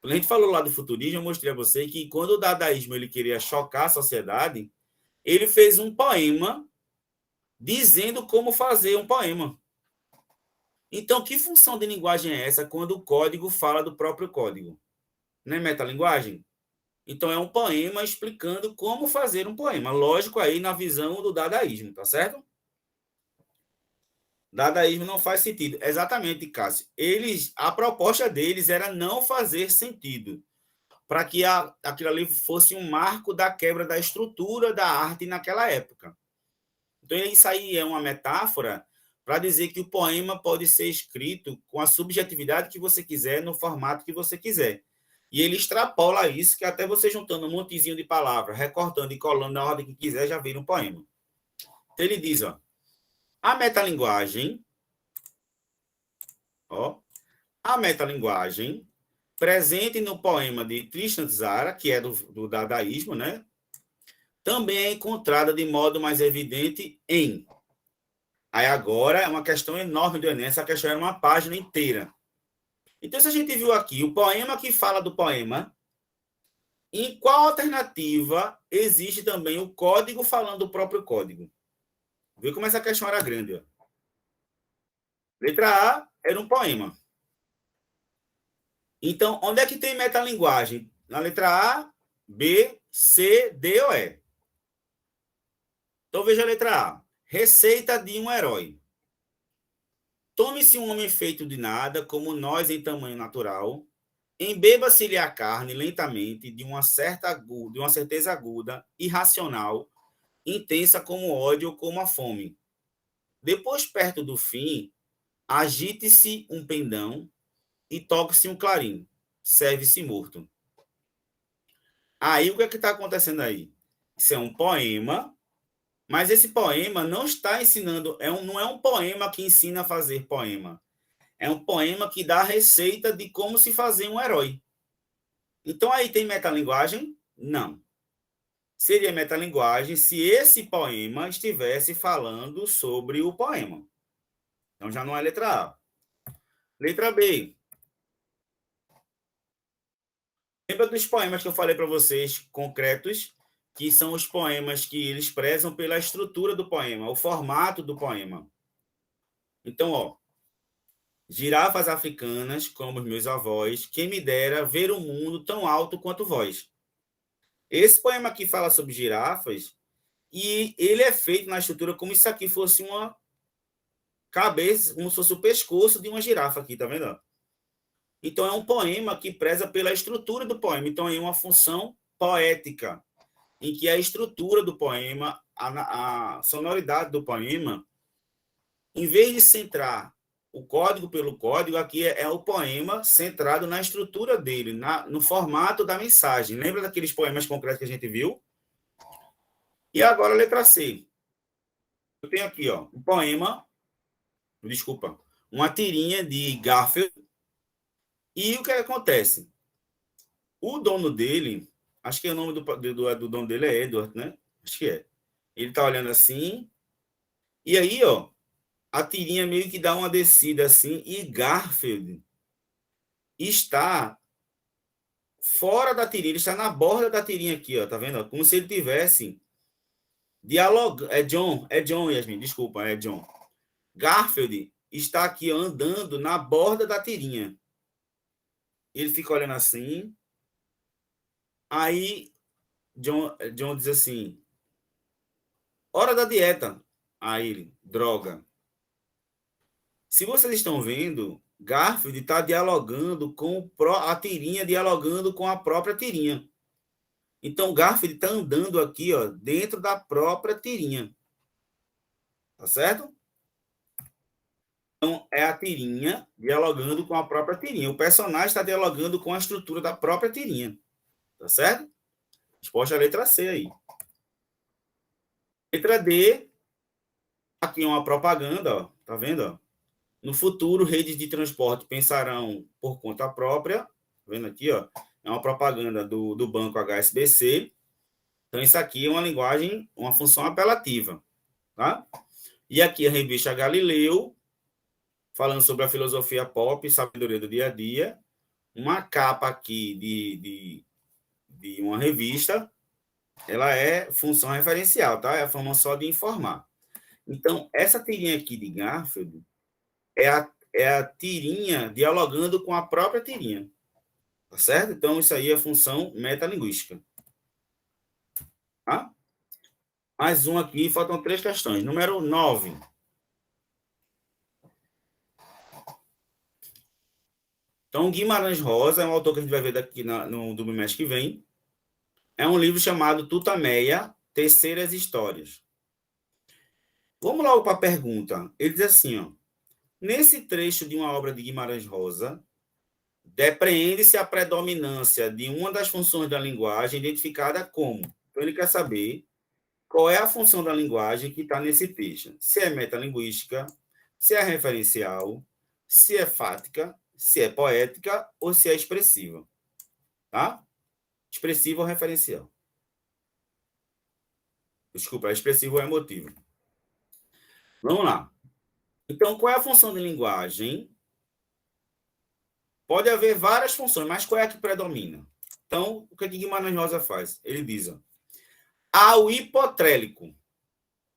Quando a gente falou lá do futurismo, eu mostrei a você que quando o dadaísmo ele queria chocar a sociedade, ele fez um poema dizendo como fazer um poema. Então, que função de linguagem é essa quando o código fala do próprio código? Não é metalinguagem? Então, é um poema explicando como fazer um poema. Lógico, aí na visão do dadaísmo, tá certo? Dadaísmo não faz sentido. Exatamente, Cássio. A proposta deles era não fazer sentido, para que aquilo ali fosse um marco da quebra da estrutura da arte naquela época. Então, isso aí é uma metáfora para dizer que o poema pode ser escrito com a subjetividade que você quiser, no formato que você quiser. E ele extrapola isso, que até você juntando um montezinho de palavras, recortando e colando na ordem que quiser, já vira um poema. Então, ele diz, ó, a metalinguagem presente no poema de Tristan Tzara, que é do dadaísmo, né? Também é encontrada de modo mais evidente em... Aí agora é uma questão enorme do Enem, essa questão era uma página inteira. Então, se a gente viu aqui o poema que fala do poema, em qual alternativa existe também o código falando do próprio código? Viu como essa questão era grande? Ó. Letra A era um poema. Então, onde é que tem metalinguagem? Na letra A, B, C, D ou E? Então, veja a letra A. Receita de um herói. Tome-se um homem feito de nada, como nós em tamanho natural. Embeba-se-lhe a carne lentamente, de uma certeza aguda, irracional, intensa como o ódio ou como a fome. Depois, perto do fim, agite-se um pendão e toque-se um clarim. Serve-se morto. Aí, o que é que está acontecendo aí? Isso é um poema, mas esse poema não está ensinando, não é um poema que ensina a fazer poema. É um poema que dá a receita de como se fazer um herói. Então, aí tem metalinguagem? Não. Seria metalinguagem se esse poema estivesse falando sobre o poema. Então, já não é letra A. Letra B. Lembra dos poemas que eu falei para vocês, concretos, que são os poemas que eles prezam pela estrutura do poema, o formato do poema. Então, ó, girafas africanas, como os meus avós, quem me dera ver o mundo tão alto quanto vós. Esse poema aqui fala sobre girafas e ele é feito na estrutura como se aqui fosse uma cabeça, como se fosse o pescoço de uma girafa aqui, tá vendo? Então, é um poema que preza pela estrutura do poema. Então, é uma função poética, em que a estrutura do poema, a sonoridade do poema, em vez de centrar o código pelo código, aqui é o poema centrado na estrutura dele, no formato da mensagem. Lembra daqueles poemas concretos que a gente viu? E agora a letra C. Eu tenho aqui, ó, um poema, desculpa, uma tirinha de Garfield. E o que acontece? O dono dele, acho que o nome do dono dele é Edward, né? Acho que é. Ele tá olhando assim, e aí, ó, a tirinha meio que dá uma descida assim, e Garfield está fora da tirinha, ele está na borda da tirinha aqui, ó, tá vendo? Como se ele tivesse dialogando. É John, Yasmin, desculpa, é John. Garfield está aqui andando na borda da tirinha. Ele fica olhando assim. Aí John diz assim: hora da dieta. Aí ele, droga. Se vocês estão vendo, Garfield está dialogando com a tirinha, dialogando com a própria tirinha. Então, Garfield está andando aqui, ó, dentro da própria tirinha. Tá certo? Então, é a tirinha dialogando com a própria tirinha. O personagem está dialogando com a estrutura da própria tirinha. Tá certo? Resposta à letra C aí. Letra D. Aqui é uma propaganda, ó. Tá vendo? Ó? No futuro, redes de transporte pensarão por conta própria. Tá vendo aqui, ó? É uma propaganda do banco HSBC. Então, isso aqui é uma linguagem, uma função apelativa. Tá? E aqui a revista Galileu, falando sobre a filosofia pop, sabedoria do dia a dia. Uma capa aqui de uma revista, ela é função referencial, tá? É a forma só de informar. Então, essa tirinha aqui de Garfield é a tirinha dialogando com a própria tirinha. Tá certo? Então, isso aí é função metalinguística. Tá? Mais um aqui, faltam 3 questões. Número 9. Então, Guimarães Rosa é um autor que a gente vai ver daqui no do mês que vem. É um livro chamado Tutameia, Terceiras Histórias. Vamos logo para a pergunta. Ele diz assim, ó, nesse trecho de uma obra de Guimarães Rosa, depreende-se a predominância de uma das funções da linguagem identificada como. Então, ele quer saber qual é a função da linguagem que está nesse texto. Se é metalinguística, se é referencial, se é fática, se é poética ou se é expressiva. Tá? Expressivo ou referencial. Desculpa, expressivo ou emotivo. Vamos lá. Então, qual é a função de linguagem? Pode haver várias funções, mas qual é a que predomina? Então, o que Guimarães Rosa faz? Ele diz, ó, ao hipotrélico.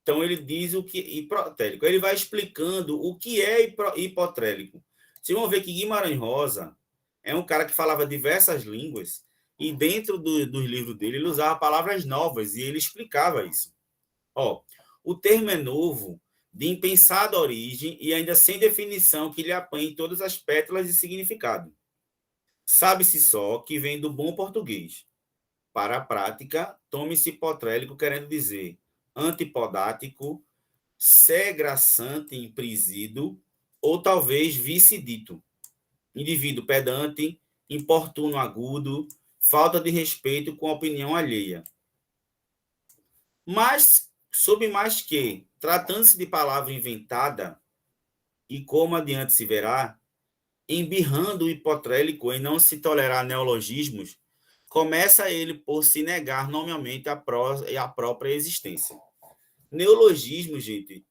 Então, ele diz o que hipotrélico. Ele vai explicando o que é hipotrélico. Vocês vão ver que Guimarães Rosa é um cara que falava diversas línguas e dentro dos livros dele ele usava palavras novas e ele explicava isso. Ó, o termo é novo de impensada origem e ainda sem definição que lhe apanhe todas as pétalas de significado. Sabe-se só que vem do bom português. Para a prática, tome-se hipotrélico querendo dizer antipodático, segraçante imprisido, ou talvez vice-dito. Indivíduo pedante, importuno agudo, falta de respeito com a opinião alheia. Mas, sob mais que, tratando-se de palavra inventada, e como adiante se verá, embirrando o hipotrélico em não se tolerar neologismos, começa ele por se negar nomeadamente a própria existência. Neologismo, gente,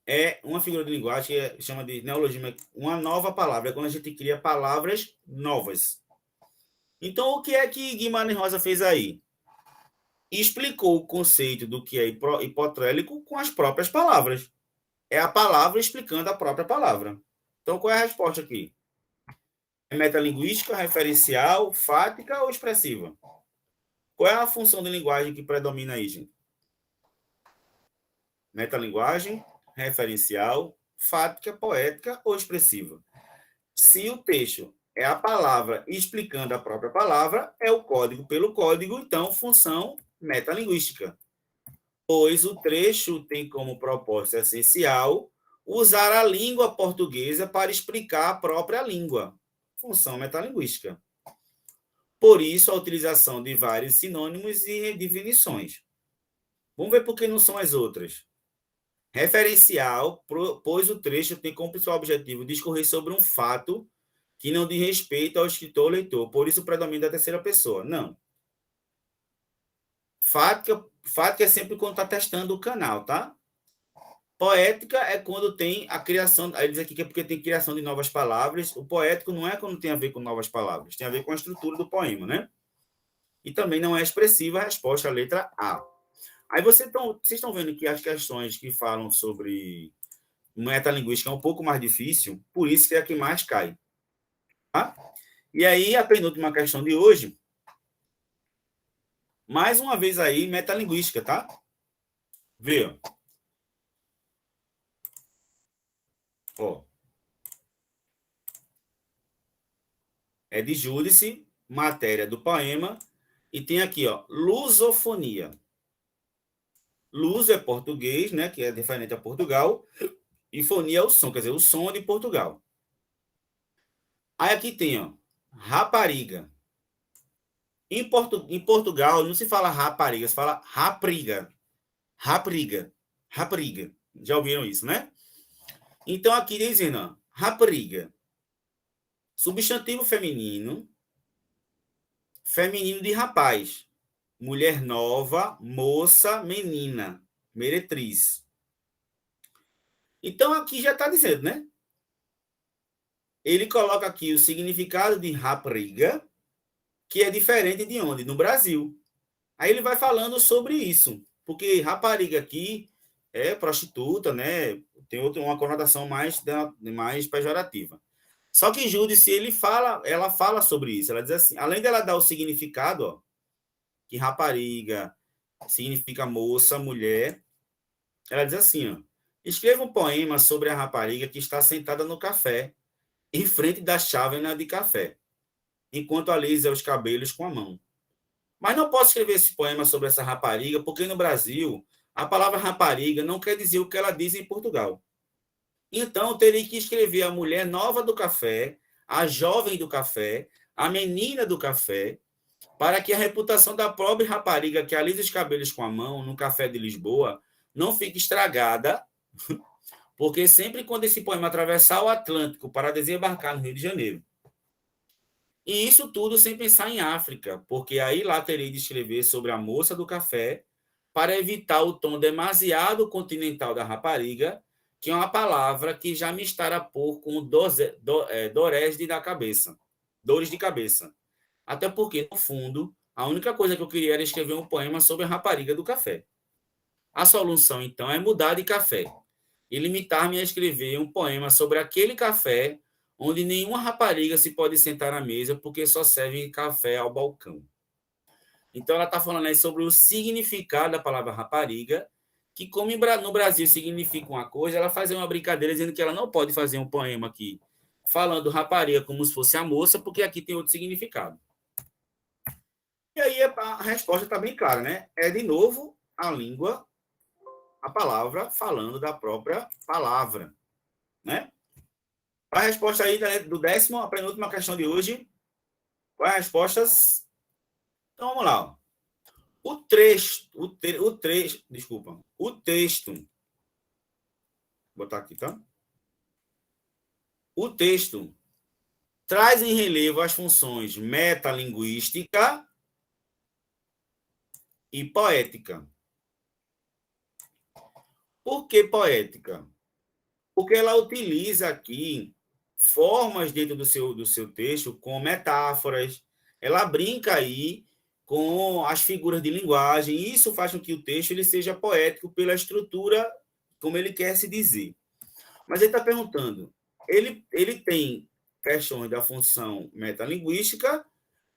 é uma figura de linguagem que chama de neologismo, uma nova palavra, é quando a gente cria palavras novas. Então, o que é que Guimarães Rosa fez aí? Explicou o conceito do que é hipotrélico com as próprias palavras. É a palavra explicando a própria palavra. Então, qual é a resposta aqui? É metalinguística, referencial, fática ou expressiva? Qual é a função de linguagem que predomina aí, gente? Metalinguagem, referencial, fática, poética ou expressiva? Se o texto é a palavra explicando a própria palavra, é o código pelo código, então função metalinguística. Pois o trecho tem como propósito essencial usar a língua portuguesa para explicar a própria língua, função metalinguística. Por isso, a utilização de vários sinônimos e definições. Vamos ver por que não são as outras. Referencial, pois o trecho tem como principal objetivo discorrer sobre um fato que não diz respeito ao escritor ou leitor, por isso predomina a terceira pessoa. Não. Fática é sempre quando está testando o canal, tá? Poética é quando tem a criação, aí diz aqui que é porque tem criação de novas palavras. O poético não é quando tem a ver com novas palavras, tem a ver com a estrutura do poema, né? E também não é expressiva a resposta, a letra A. Aí vocês estão vendo que as questões que falam sobre metalinguística é um pouco mais difícil, por isso que é a que mais cai. Tá? E aí, a penúltima questão de hoje, mais uma vez aí, metalinguística, tá? Vê, ó. É de Júdice, matéria do poema, e tem aqui, ó, lusofonia. Luso é português, né, que é diferente a Portugal, e fonia é o som, quer dizer, o som de Portugal. Aí aqui tem, ó, rapariga. Em Portugal não se fala rapariga, se fala rapriga. Rapriga. Rapariga. Já ouviram isso, né? Então aqui dizendo, ó, rapariga. Substantivo feminino, feminino de rapaz. Mulher nova, moça, menina, meretriz. Então aqui já está dizendo, né? Ele coloca aqui o significado de rapariga, que é diferente de onde? No Brasil. Aí ele vai falando sobre isso, porque rapariga aqui é prostituta, né? Tem uma conotação mais pejorativa. Só que Júdice, ela fala sobre isso. Ela diz assim, além dela dar o significado, ó, que rapariga significa moça, mulher, ela diz assim, ó, escreva um poema sobre a rapariga que está sentada no café, em frente da chávena de café, enquanto alisa os cabelos com a mão. Mas não posso escrever esse poema sobre essa rapariga, porque no Brasil, a palavra rapariga não quer dizer o que ela diz em Portugal. Então, eu teria que escrever a mulher nova do café, a jovem do café, a menina do café, para que a reputação da pobre rapariga que alisa os cabelos com a mão no café de Lisboa não fique estragada, porque sempre quando esse poema atravessar o Atlântico para desembarcar no Rio de Janeiro. E isso tudo sem pensar em África, porque aí lá terei de escrever sobre a moça do café para evitar o tom demasiado continental da rapariga, que é uma palavra que já me estará por com dores da cabeça, dores de cabeça. Até porque, no fundo, a única coisa que eu queria era escrever um poema sobre a rapariga do café. A solução, então, é mudar de café e limitar-me a escrever um poema sobre aquele café onde nenhuma rapariga se pode sentar à mesa porque só serve café ao balcão. Então, ela está falando aí sobre o significado da palavra rapariga que, como no Brasil significa uma coisa, ela faz uma brincadeira dizendo que ela não pode fazer um poema aqui falando rapariga como se fosse a moça, porque aqui tem outro significado. E aí a resposta está bem clara, né? É, de novo, a língua, a palavra, falando da própria palavra, né? A resposta aí do 10º, a penúltima questão de hoje, quais as respostas? Então, vamos lá. O texto, vou botar aqui, tá? O texto traz em relevo as funções metalinguística e poética. Por que poética? Porque ela utiliza aqui formas dentro do seu texto com metáforas, ela brinca aí com as figuras de linguagem, e isso faz com que o texto ele seja poético pela estrutura, como ele quer se dizer. Mas ele está perguntando, ele tem questões da função metalinguística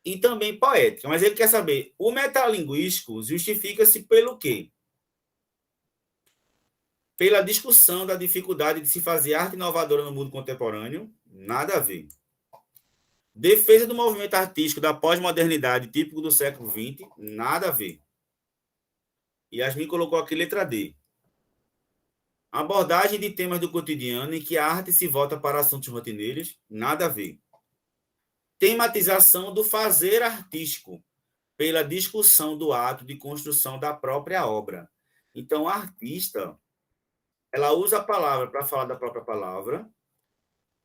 e também poética, mas ele quer saber, o metalinguístico justifica-se pelo quê? Pela discussão da dificuldade de se fazer arte inovadora no mundo contemporâneo, nada a ver. Defesa do movimento artístico da pós-modernidade típico do século XX, nada a ver. Yasmin colocou aqui letra D. Abordagem de temas do cotidiano em que a arte se volta para assuntos rotineiros, nada a ver. Tematização do fazer artístico pela discussão do ato de construção da própria obra. Então, a artista, ela usa a palavra para falar da própria palavra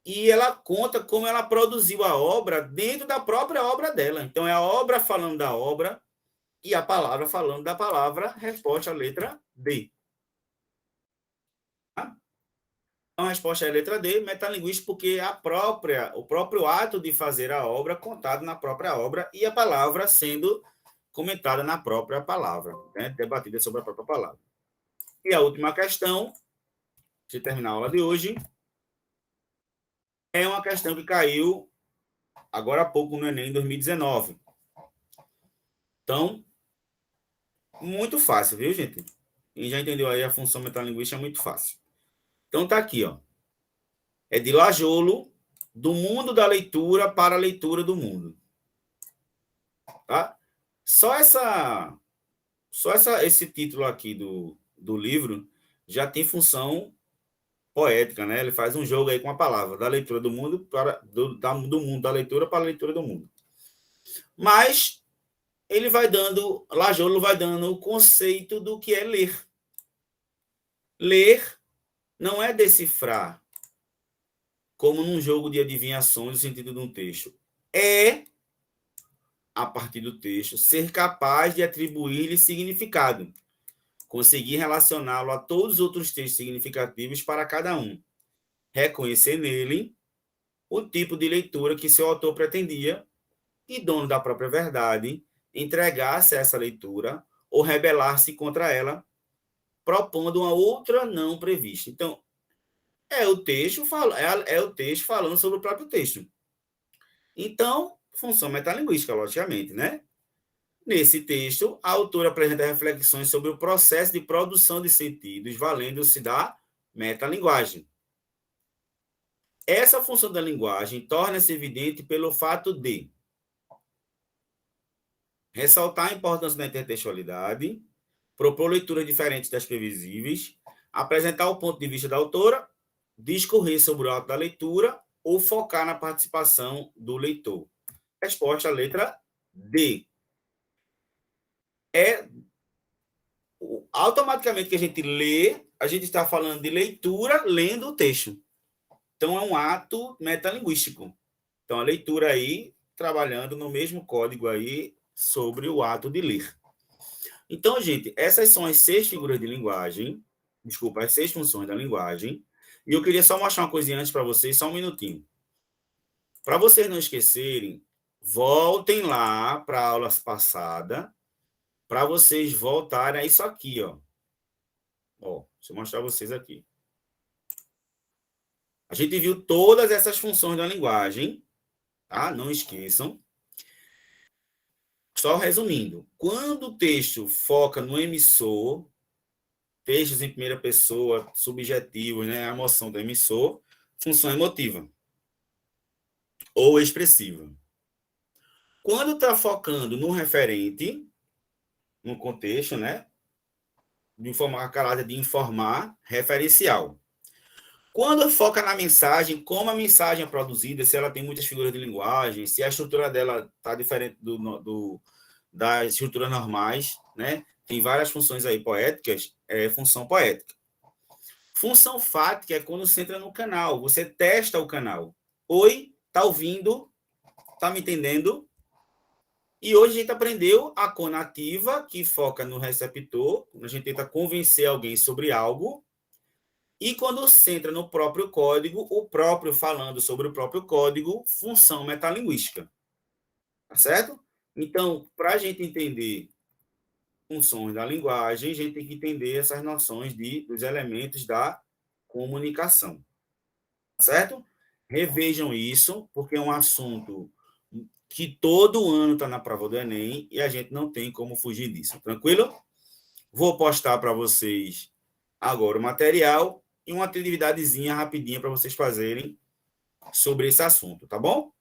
e ela conta como ela produziu a obra dentro da própria obra dela. Então, é a obra falando da obra e a palavra falando da palavra, resposta à letra D. Tá? Então, a resposta é a letra D, metalinguístico, porque o próprio ato de fazer a obra contado na própria obra e a palavra sendo comentada na própria palavra, né? Debatida sobre a própria palavra. E a última questão, de terminar a aula de hoje, é uma questão que caiu agora há pouco no Enem, em 2019. Então, muito fácil, viu, gente? Quem já entendeu aí a função metalinguística é muito fácil. Então, tá aqui, ó. É de Lajolo, do mundo da leitura para a leitura do mundo. Tá? Esse título aqui do livro já tem função poética, né? Ele faz um jogo aí com a palavra, da leitura do mundo do mundo da leitura para a leitura do mundo. Mas ele vai dando, Lajolo vai dando o conceito do que é ler. Ler não é decifrar, como num jogo de adivinhações no sentido de um texto. É, a partir do texto, ser capaz de atribuir-lhe significado, conseguir relacioná-lo a todos os outros textos significativos para cada um, reconhecer nele o tipo de leitura que seu autor pretendia e, dono da própria verdade, entregar-se a essa leitura ou rebelar-se contra ela, propondo uma outra não prevista. Então, é o texto falando sobre o próprio texto. Então, função metalinguística, logicamente, né? Nesse texto, a autora apresenta reflexões sobre o processo de produção de sentidos, valendo-se da metalinguagem. Essa função da linguagem torna-se evidente pelo fato de ressaltar a importância da intertextualidade, propor leituras diferentes das previsíveis, apresentar o ponto de vista da autora, discorrer sobre o ato da leitura ou focar na participação do leitor. Resposta à letra D. Automaticamente que a gente lê, a gente está falando de leitura lendo o texto. Então, é um ato metalinguístico. Então, a leitura aí, trabalhando no mesmo código aí, sobre o ato de ler. Então, gente, essas são as 6 figuras de linguagem, desculpa, as 6 funções da linguagem, e eu queria só mostrar uma coisinha antes para vocês, só um minutinho. Para vocês não esquecerem, voltem lá para a aula passada, para vocês voltarem a isso aqui, ó. Ó, deixa eu mostrar a vocês aqui. A gente viu todas essas funções da linguagem, tá? Não esqueçam. Só resumindo, quando o texto foca no emissor, textos em primeira pessoa, subjetivos, né? A emoção do emissor, função emotiva ou expressiva. Quando está focando no referente, no contexto, né? De forma caráter de informar, referencial. Quando foca na mensagem, como a mensagem é produzida, se ela tem muitas figuras de linguagem, se a estrutura dela está diferente das estruturas normais, né? Tem várias funções aí poéticas, função poética. Função fática é quando você entra no canal, você testa o canal. Oi, tá ouvindo? Tá me entendendo? E hoje a gente aprendeu a conativa, que foca no receptor, a gente tenta convencer alguém sobre algo, e quando você entra no próprio código, o próprio falando sobre o próprio código, função metalinguística. Tá certo? Então, para a gente entender funções da linguagem, a gente tem que entender essas noções dos elementos da comunicação. Tá certo? Revejam isso, porque é um assunto que todo ano está na prova do Enem e a gente não tem como fugir disso. Tranquilo? Vou postar para vocês agora o material e uma atividadezinha rapidinha para vocês fazerem sobre esse assunto, tá bom?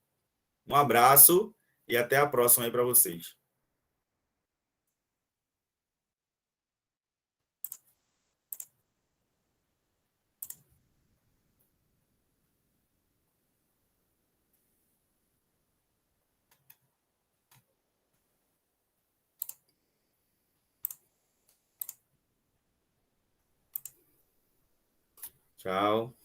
Um abraço e até a próxima aí para vocês. Tchau.